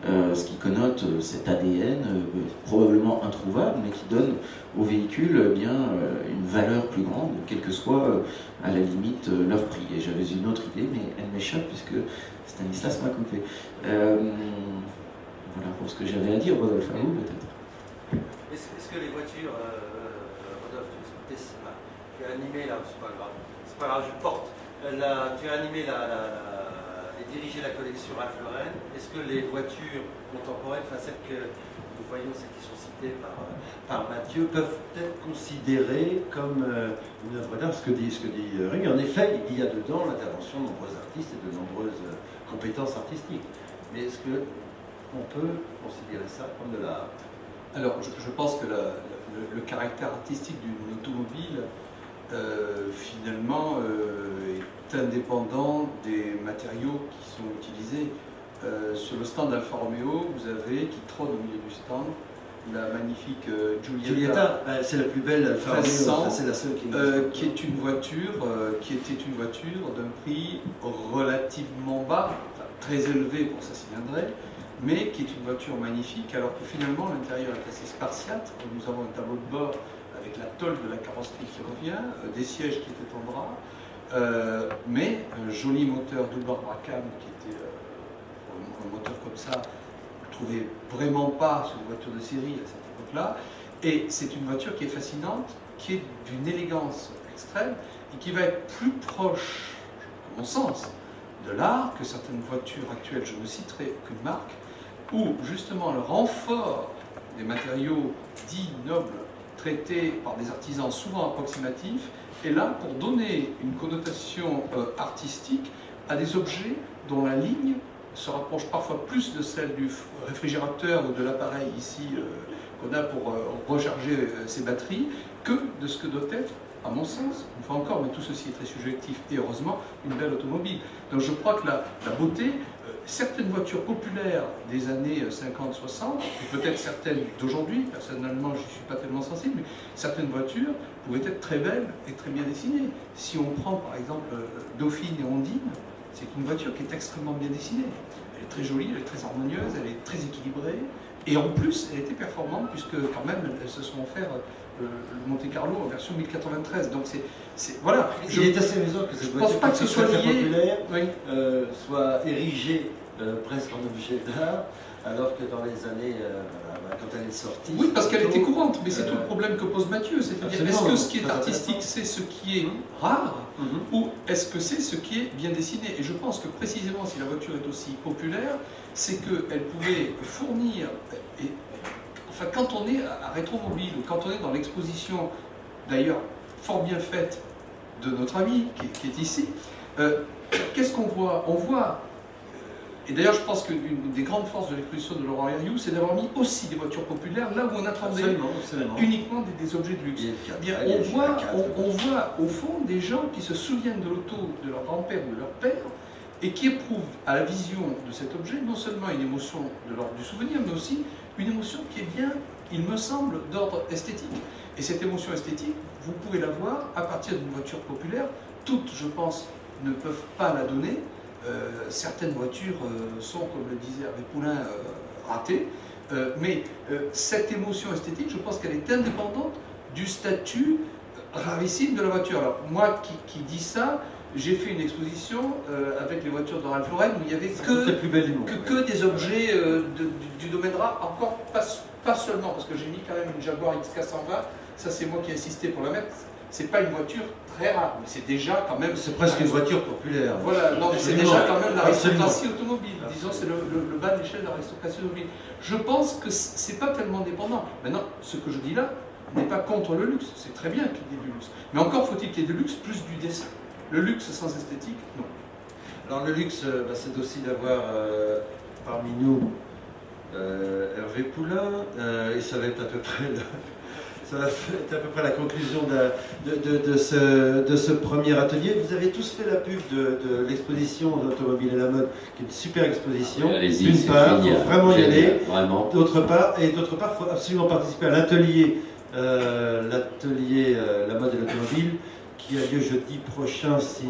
[SPEAKER 5] ce qui connote cet ADN probablement introuvable, mais qui donne au véhicule bien une valeur plus grande, quel que soit à la limite leur prix. Et j'avais une autre idée, mais elle m'échappe puisque Stanislas m'a coupé. Voilà pour ce que j'avais à dire, Rodolphe, à vous peut-être.
[SPEAKER 2] Est-ce que les voitures, Rodolphe, tu as animé là, c'est pas grave, je porte, tu as animé et dirigé la collection Ralph Lauren. Est-ce que les voitures contemporaines, enfin celles que nous voyons, celles qui sont citées par Mathieu, peuvent être considérées comme une œuvre d'art, ce que dit Rémi. En effet, il y a dedans l'intervention de nombreux artistes et de nombreuses compétences artistiques. Mais est-ce qu'on peut considérer ça comme de l'art?
[SPEAKER 6] Alors, je pense que le caractère artistique d'une automobile, finalement, est indépendant des matériaux qui sont utilisés. Sur le stand Alfa Romeo, vous avez, qui trône au milieu du stand, la magnifique Giulietta,
[SPEAKER 2] c'est la plus belle Alfa Romeo, c'est la seule
[SPEAKER 6] qui est une voiture, qui était une voiture d'un prix relativement bas, enfin, très élevé pour sa cylindrée, mais qui est une voiture magnifique, alors que finalement l'intérieur est assez spartiate. Nous avons un tableau de bord avec la tôle de la carrosserie qui revient, des sièges qui étaient en drap, mais un joli moteur double Brabham qui était un moteur comme ça, vous ne trouvez vraiment pas sur une voiture de série à cette époque-là. Et c'est une voiture qui est fascinante, qui est d'une élégance extrême et qui va être plus proche, à mon sens, de l'art que certaines voitures actuelles. Je ne citerai qu'une marque où justement le renfort des matériaux dits nobles, traités par des artisans souvent approximatifs, est là pour donner une connotation artistique à des objets dont la ligne se rapproche parfois plus de celle du réfrigérateur ou de l'appareil ici qu'on a pour recharger ses batteries que de ce que doit être, à mon sens, une fois encore, mais tout ceci est très subjectif et heureusement, une belle automobile. Donc je crois que la beauté, certaines voitures populaires des années 50-60, et peut-être certaines d'aujourd'hui, personnellement je ne suis pas tellement sensible, mais certaines voitures pouvaient être très belles et très bien dessinées. Si on prend par exemple Dauphine et Ondine, c'est une voiture qui est extrêmement bien dessinée. Elle est très jolie, elle est très harmonieuse, elle est très équilibrée, et en plus elle était performante puisque quand même elles se sont offertes le Monte Carlo en version 1093. Donc voilà.
[SPEAKER 2] Il est assez amusant que cette
[SPEAKER 6] je pense
[SPEAKER 2] voiture
[SPEAKER 6] pas que ce soit
[SPEAKER 2] très
[SPEAKER 6] lié.
[SPEAKER 2] populaire
[SPEAKER 6] Oui.
[SPEAKER 2] soit érigée presque en objet d'art, alors que dans les années, quand elle est sortie...
[SPEAKER 6] Oui, parce qu'elle
[SPEAKER 2] plutôt,
[SPEAKER 6] était courante, mais c'est tout le problème que pose Mathieu. C'est-à-dire, est-ce que ce qui est artistique, c'est ce qui est rare, ou est-ce que c'est ce qui est bien dessiné? Et je pense que précisément, si la voiture est aussi populaire, c'est qu'elle pouvait fournir... Enfin, quand on est à Rétromobile, ou quand on est dans l'exposition, d'ailleurs, fort bien faite, de notre ami, qui est ici, qu'est-ce qu'on voit? On voit... Et d'ailleurs, je pense qu'une des grandes forces de l'exposition de Laurent Herriou, c'est d'avoir mis aussi des voitures populaires là où on attendait uniquement des objets de luxe. Bien, on voit au fond des gens qui se souviennent de l'auto de leur grand-père ou de leur père et qui éprouvent à la vision de cet objet non seulement une émotion de l'ordre du souvenir, mais aussi une émotion qui est bien, il me semble, d'ordre esthétique. Et cette émotion esthétique, vous pouvez la voir à partir d'une voiture populaire. Toutes, je pense, ne peuvent pas la donner. Certaines voitures sont, comme le disait Hervé Poulain, ratées. Mais cette émotion esthétique, je pense qu'elle est indépendante du statut rarissime de la voiture. Alors, moi qui dis ça, j'ai fait une exposition avec les voitures de Ralph Lauren où il n'y avait que des objets du domaine rare, encore pas seulement, parce que j'ai mis quand même une Jaguar XK120, ça c'est moi qui ai insisté pour la mettre. C'est pas une voiture très rare, mais c'est déjà quand même...
[SPEAKER 2] C'est presque une voiture populaire.
[SPEAKER 6] Voilà, non, mais c'est déjà quand même l'aristocratie automobile. Disons, c'est le bas de l'échelle de l'aristocratie automobile. Je pense que c'est pas tellement dépendant. Maintenant, ce que je dis là n'est pas contre le luxe. C'est très bien qu'il y ait du luxe. Mais encore faut-il qu'il y ait du luxe plus du dessin. Le luxe sans esthétique, non.
[SPEAKER 2] Alors le luxe, c'est aussi d'avoir parmi nous Hervé Poulain, et ça va être à peu près... Ça va être à peu près la conclusion de ce premier atelier. Vous avez tous fait la pub de l'exposition l'automobile et la mode, qui est une super exposition.
[SPEAKER 7] Allez-y,
[SPEAKER 2] d'une part, il faut vraiment y aller.
[SPEAKER 7] Vraiment.
[SPEAKER 2] D'autre part, il faut absolument participer à l'atelier la mode et l'automobile, qui a lieu jeudi prochain, si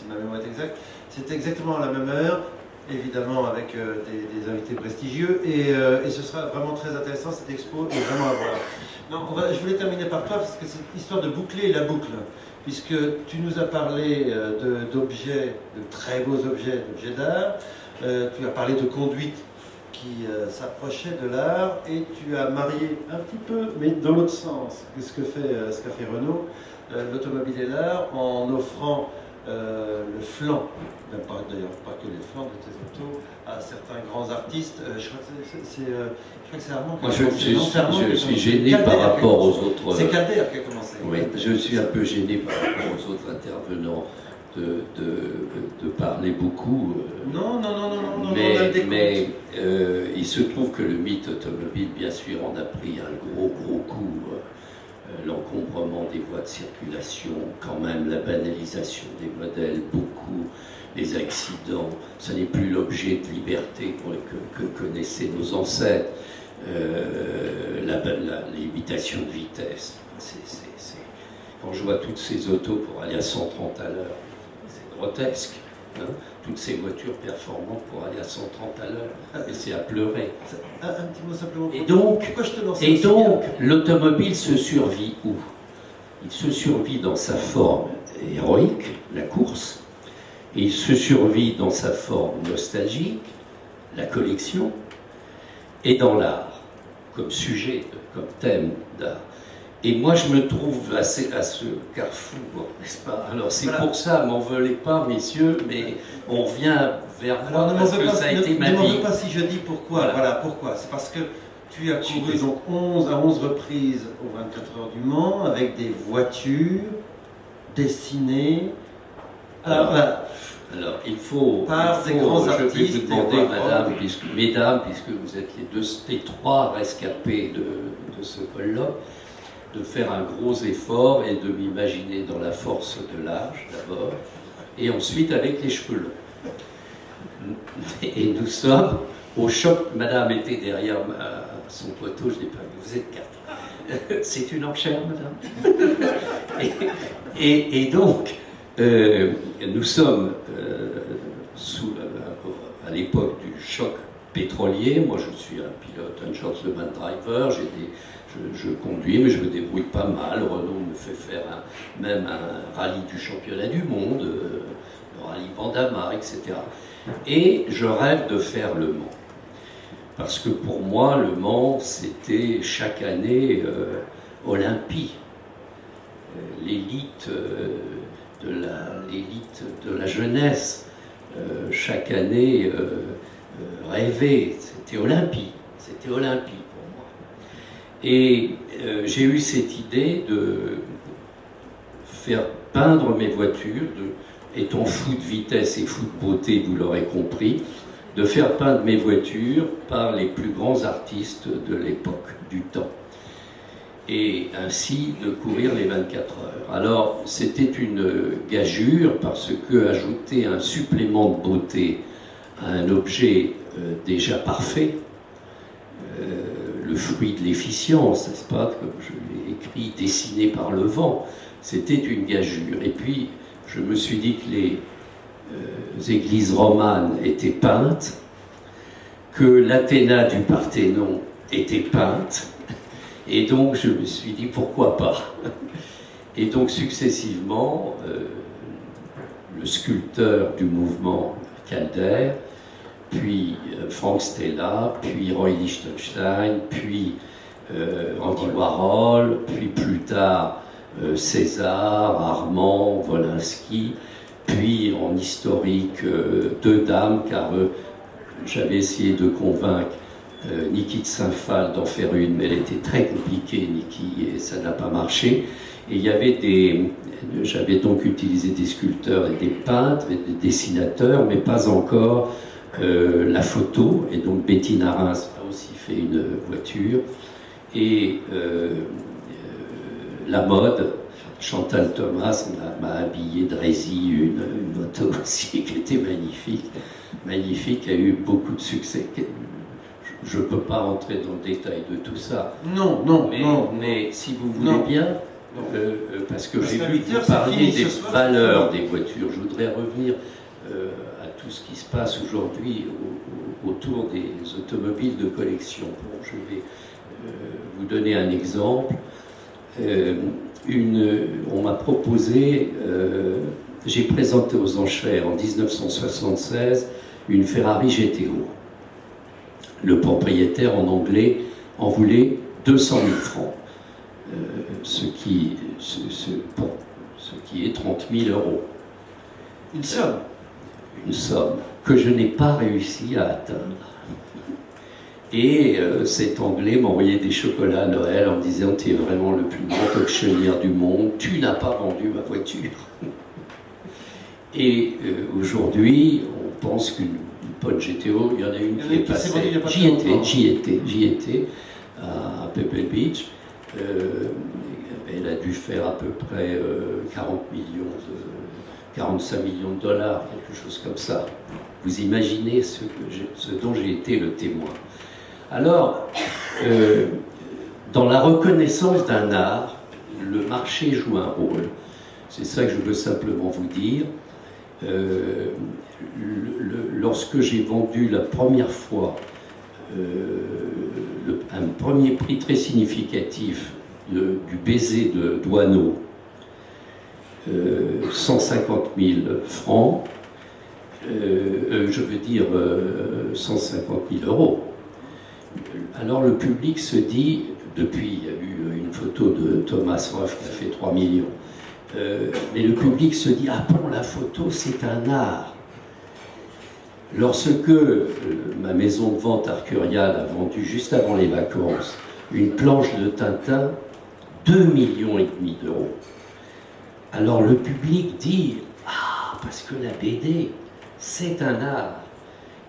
[SPEAKER 2] ma mémoire est exacte. C'est exactement à la même heure. Évidemment avec des invités prestigieux et ce sera vraiment très intéressant, cette expo est vraiment à voir. Non, je voulais terminer par toi parce que c'est l'histoire de boucler la boucle, puisque tu nous as parlé d'objets, de très beaux objets, d'objets d'art, tu as parlé de conduite qui s'approchait de l'art et tu as marié un petit peu, mais dans l'autre sens, ce qu'a fait Renault, l'automobile et l'art en offrant le flanc, d'ailleurs pas que les flancs de tes autos, à certains grands artistes. Je crois que c'est Armand qui a commencé.
[SPEAKER 7] Je suis gêné par rapport aux autres.
[SPEAKER 2] C'est Calder qui a commencé.
[SPEAKER 7] Oui, je suis un peu gêné par rapport aux autres intervenants de parler beaucoup.
[SPEAKER 2] Non,
[SPEAKER 7] mais il se trouve que le mythe automobile, bien sûr, en a pris un gros coup. L'encombrement des voies de circulation, quand même la banalisation des modèles, beaucoup, les accidents, ce n'est plus l'objet de liberté que connaissaient nos ancêtres, la limitation de vitesse. Quand je vois toutes ces autos pour aller à 130 à l'heure, c'est grotesque. Hein, toutes ces voitures performantes pour aller à 130 à l'heure, et c'est à pleurer.
[SPEAKER 2] Un petit mot simplement.
[SPEAKER 7] Et donc, l'automobile se survit où? Il se survit dans sa forme héroïque, la course, et il se survit dans sa forme nostalgique, la collection, et dans l'art, comme sujet, comme thème d'art. Et moi, je me trouve à ce carrefour, n'est-ce pas? Alors, c'est pour ça, m'en voulez pas, messieurs, mais on revient vers moi parce que ça a été ma vie.
[SPEAKER 2] Ne m'en veux pas si je dis pourquoi. Voilà pourquoi. C'est parce que tu as couru donc 11 reprises aux 24 heures du Mans avec des voitures dessinées.
[SPEAKER 7] Alors, il faut
[SPEAKER 2] des grands artistes.
[SPEAKER 7] Je vais vous demander, mesdames, puisque vous êtes les trois rescapés de ce colloque, de faire un gros effort et de m'imaginer dans la force de l'âge d'abord, et ensuite avec les cheveux longs. Et nous sommes au choc. Madame était derrière son poteau, je n'ai pas vu. Vous êtes quatre. C'est une enchère, madame. et donc, nous sommes à l'époque du choc pétrolier. Moi, je suis un pilote, un gentleman driver. Je conduis, mais je me débrouille pas mal. Renault me fait faire même un rallye du championnat du monde, le rallye Bandama, etc. Et je rêve de faire Le Mans. Parce que pour moi, Le Mans, c'était chaque année Olympie. L'élite de la jeunesse, chaque année rêvait. C'était Olympie. C'était Olympie pour moi. Et j'ai eu cette idée de faire peindre mes voitures, étant fou de vitesse et fou de beauté, vous l'aurez compris, de faire peindre mes voitures par les plus grands artistes de l'époque, du temps. Et ainsi de courir les 24 heures. Alors, c'était une gageure parce que ajouter un supplément de beauté à un objet déjà parfait, le fruit de l'efficience, n'est-ce pas, comme je l'ai écrit, dessiné par le vent, c'était une gageure. Et puis, je me suis dit que les églises romanes étaient peintes, que l'Athéna du Parthénon était peinte, et donc je me suis dit pourquoi pas. Et donc successivement, le sculpteur du mouvement Calder, puis Frank Stella, puis Roy Lichtenstein, puis Andy Warhol, puis plus tard César, Armand, Wolinski, puis en historique deux dames, car j'avais essayé de convaincre Niki de Saint-Phal d'en faire une, mais elle était très compliquée, Niki, et ça n'a pas marché. Et il y avait j'avais donc utilisé des sculpteurs et des peintres et des dessinateurs, mais pas encore la photo. Et donc Bettina Reims a aussi fait une voiture. Et la mode, Chantal Thomas m'a habillé de Rési, une moto aussi qui était magnifique, a eu beaucoup de succès. Je ne peux pas rentrer dans le détail de tout ça.
[SPEAKER 2] Non.
[SPEAKER 7] Mais si vous voulez bien, parce que j'ai vu que vous parliez des valeurs des voitures, je voudrais revenir à tout ce qui se passe aujourd'hui autour des automobiles de collection. Bon, je vais vous donner un exemple. On m'a proposé, j'ai présenté aux enchères en 1976 une Ferrari GTO. Le propriétaire en anglais en voulait 200 000 francs, ce qui est 30 000 euros.
[SPEAKER 2] Une somme.
[SPEAKER 7] Une somme que je n'ai pas réussi à atteindre. Et cet Anglais m'envoyait des chocolats à Noël en me disant « Tu es vraiment le plus grand auctionnaire du monde, tu n'as pas vendu ma voiture. » Et aujourd'hui, on pense qu'une bonne GTO, il y en a une qui est passée. J'y étais à Pebble Beach. Elle a dû faire à peu près 45 millions de dollars, quelque chose comme ça. Vous imaginez ce dont j'ai été le témoin. Alors, dans la reconnaissance d'un art, le marché joue un rôle. C'est ça que je veux simplement vous dire. Lorsque j'ai vendu la première fois un premier prix très significatif du baiser de Douaneau, 150 000 francs, je veux dire 150 000 euros. Alors le public se dit, depuis il y a eu une photo de Thomas Ruff qui a fait 3 millions, mais le public se dit, ah bon, la photo c'est un art. Lorsque ma maison de vente Arcurial a vendu juste avant les vacances une planche de Tintin, 2,5 millions d'euros. Alors le public dit, ah, parce que la BD, c'est un art.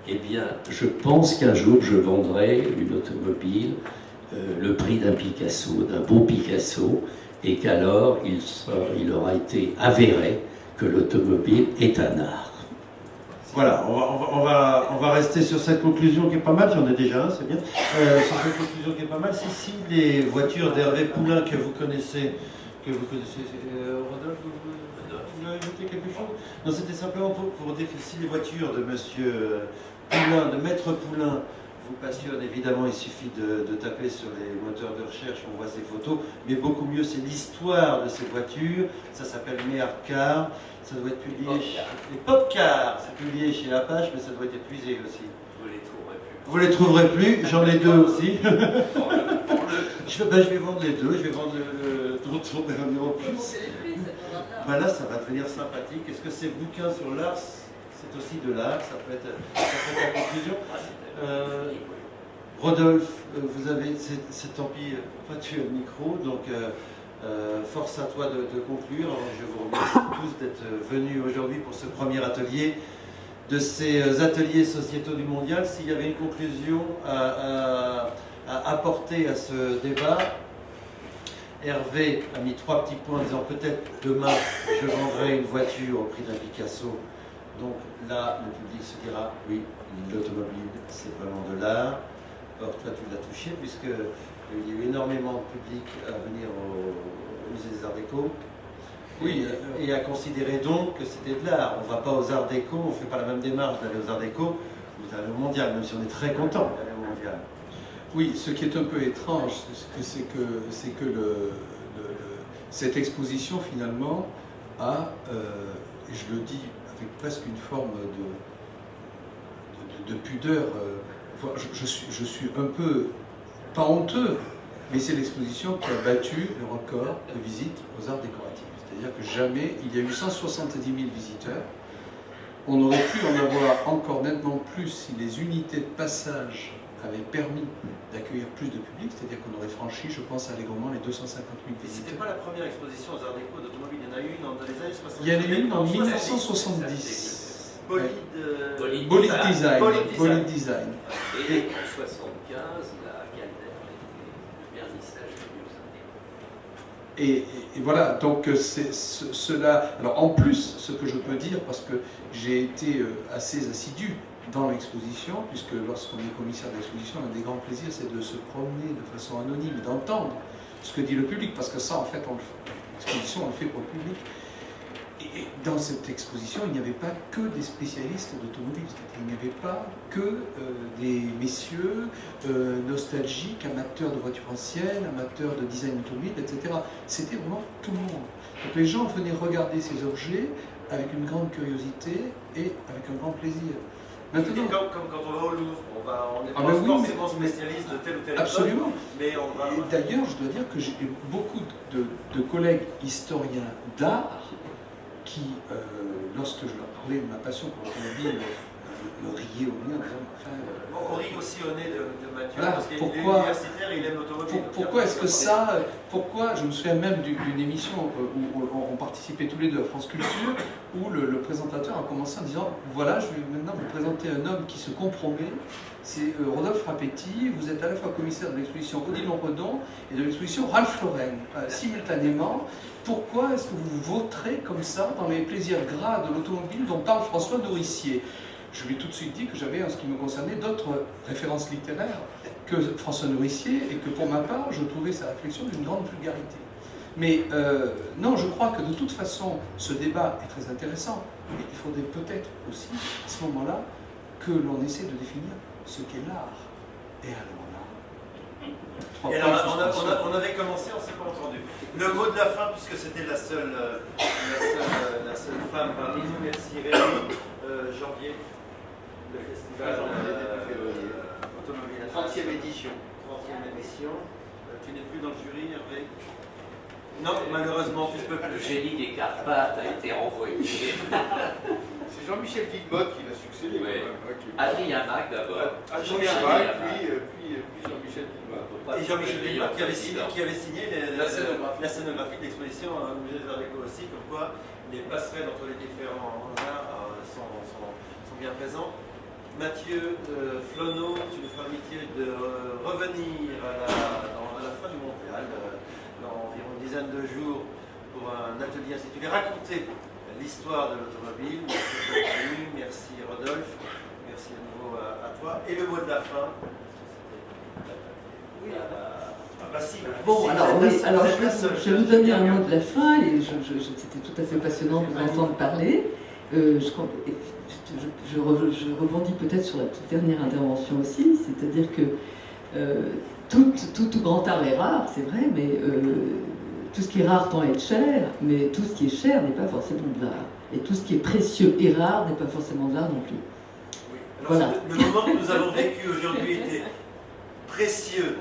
[SPEAKER 7] Eh bien, je pense qu'un jour, je vendrai une automobile, le prix d'un Picasso, d'un beau Picasso, et qu'alors, il aura été avéré que l'automobile est un art.
[SPEAKER 2] Voilà, on va rester sur cette conclusion qui est pas mal, j'en ai déjà un, c'est bien. Sur cette conclusion qui est pas mal, c'est si les voitures d'Hervé Poulain que vous connaissez, Rodolphe, vous voulez ajouter quelque chose? Non, c'était simplement pour dire que si les voitures de monsieur Poulain, de Maître Poulain vous passionne, évidemment, il suffit de taper sur les moteurs de recherche, on voit ces photos, mais beaucoup mieux, c'est l'histoire de ces voitures. Ça s'appelle Méarcar, ça doit être publié chez les Popcars, c'est publié chez Apache, mais ça doit être épuisé aussi. Vous les trouverez plus, j'en ai deux aussi. Je vais vendre les deux, je vais vendre le Tonton Bernard en plus. Là, ça va devenir sympathique. Est-ce que ces bouquins sur l'art, c'est aussi de l'art, ça peut être la conclusion. Rodolphe, vous avez, c'est tant pis, toi tu as le micro, donc force à toi de conclure. Alors, je vous remercie tous d'être venus aujourd'hui pour ce premier atelier de ces ateliers sociétaux du mondial. S'il y avait une conclusion à apporter à ce débat, Hervé a mis 3 petits points en disant peut-être demain je vendrai une voiture au prix d'un Picasso. Donc là, le public se dira oui, l'automobile c'est vraiment de l'art. Or toi tu l'as touché puisque il y a eu énormément de public à venir au musée des Arts Déco. Oui, et à considérer donc que c'était de l'art. On ne va pas aux Arts Déco, on ne fait pas la même démarche d'aller aux Arts Déco, vous allez au mondial, même si on est très content d'aller au mondial.
[SPEAKER 6] Oui, ce qui est un peu étrange, c'est que cette exposition finalement a, et je le dis avec presque une forme de pudeur, je suis un peu, pas honteux, mais c'est l'exposition qui a battu le record de visite aux arts décoratifs. C'est-à-dire que jamais, il y a eu 170 000 visiteurs. On aurait pu en avoir encore nettement plus si les unités de passage avaient permis d'accueillir plus de public, c'est-à-dire qu'on aurait franchi, je pense, allègrement les 250 000 visiteurs.
[SPEAKER 2] C'était pas la première exposition aux Arts Déco d'automobile, il y en a eu une dans les années 70.
[SPEAKER 6] Il y en a eu une en 1970.
[SPEAKER 2] Bolide
[SPEAKER 6] Design.
[SPEAKER 7] Et en 1975, la Calder, le vernissage du
[SPEAKER 6] Et voilà, donc c'est cela. Alors en plus, ce que je peux dire, parce que j'ai été assez assidu dans l'exposition, puisque lorsqu'on est commissaire d'exposition, un des grands plaisirs, c'est de se promener de façon anonyme, d'entendre ce que dit le public, parce que ça, en fait, l'exposition, on le fait pour le public. Et dans cette exposition, il n'y avait pas que des spécialistes d'automobile, il n'y avait pas que des messieurs nostalgiques, amateurs de voitures anciennes, amateurs de design automobile, etc. C'était vraiment tout le monde. Donc les gens venaient regarder ces objets avec une grande curiosité et avec un grand plaisir.
[SPEAKER 2] Maintenant, comme quand on va au Louvre, on n'est pas forcément spécialiste de tel ou tel
[SPEAKER 6] absolument.
[SPEAKER 2] Mais on va...
[SPEAKER 6] Et d'ailleurs, je dois dire que j'ai beaucoup de collègues historiens d'art qui, lorsque je leur parlais de ma passion pour l'automobile, me riaient au nez en disant enfin...
[SPEAKER 2] on rit aussi au nez de Mathieu,
[SPEAKER 6] voilà,
[SPEAKER 2] parce qu'il est universitaire et il aime l'automobile.
[SPEAKER 6] Pourquoi est-ce que ça... Pourquoi, je me souviens même d'une émission où on participait tous les deux à France Culture, où le présentateur a commencé en disant voilà, je vais maintenant vous présenter un homme qui se compromet, c'est Rodolphe Rapetti, vous êtes à la fois commissaire de l'exposition Odilon Redon et de l'exposition Ralph Lauren, simultanément. Pourquoi est-ce que vous voterez comme ça dans les plaisirs gras de l'automobile dont parle François Nourricier? Je lui ai tout de suite dit que j'avais, en ce qui me concernait, d'autres références littéraires que François Nourricier et que pour ma part, je trouvais sa réflexion d'une grande vulgarité. Mais non, je crois que de toute façon, ce débat est très intéressant, mais il faudrait peut-être aussi, à ce moment-là, que l'on essaie de définir ce qu'est l'art. Et alors là...
[SPEAKER 2] Et alors, on avait commencé, on ne s'est pas entendu. Le mot de la fin, puisque c'était la seule femme parmi nous, merci Rémi. Janvier, le festival automobile. 30e édition. 30e édition. Tu n'es plus dans le jury, Hervé? Non, malheureusement, tu ne peux plus.
[SPEAKER 7] Le génie des Carpates a été renvoyé.
[SPEAKER 8] C'est Jean-Michel Villemotte qui l'a succédé.
[SPEAKER 7] Ouais.
[SPEAKER 8] Okay.
[SPEAKER 7] Adrien Mac d'abord.
[SPEAKER 8] Adrien Mac, puis Jean-Michel Villemotte.
[SPEAKER 2] Et Jean-Michel Villemotte qui avait signé la scénographie de l'exposition au musée des Arts Déco aussi, comme quoi les passerelles entre les différents arts sont bien présents. Mathieu Flonneau, tu nous feras l'amitié de revenir à la fin du Montréal, dans environ une dizaine de jours, pour un atelier intitulé Raconter l'histoire de l'automobile. Merci Rodolphe, merci à nouveau à toi. Et le mot de la fin.
[SPEAKER 3] Bon, alors oui, je vais vous donner un mot de la fin, et c'était tout à fait passionnant de vous entendre parler. Je rebondis peut-être sur la toute dernière intervention aussi, c'est-à-dire que tout grand art est rare, c'est vrai, mais tout ce qui est rare tend à être cher, mais tout ce qui est cher n'est pas forcément de l'art. Et tout ce qui est précieux et rare n'est pas forcément de l'art non plus.
[SPEAKER 2] Oui. Alors,
[SPEAKER 3] Voilà.
[SPEAKER 2] Le moment que nous avons vécu aujourd'hui était précieux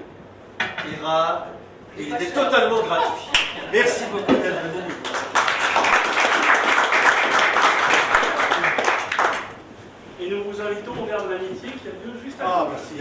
[SPEAKER 2] et rare, et il était totalement gratuit. Merci beaucoup d'être venu.
[SPEAKER 1] Et nous vous invitons au verre de l'amitié qui a lieu juste à
[SPEAKER 2] Ah, merci.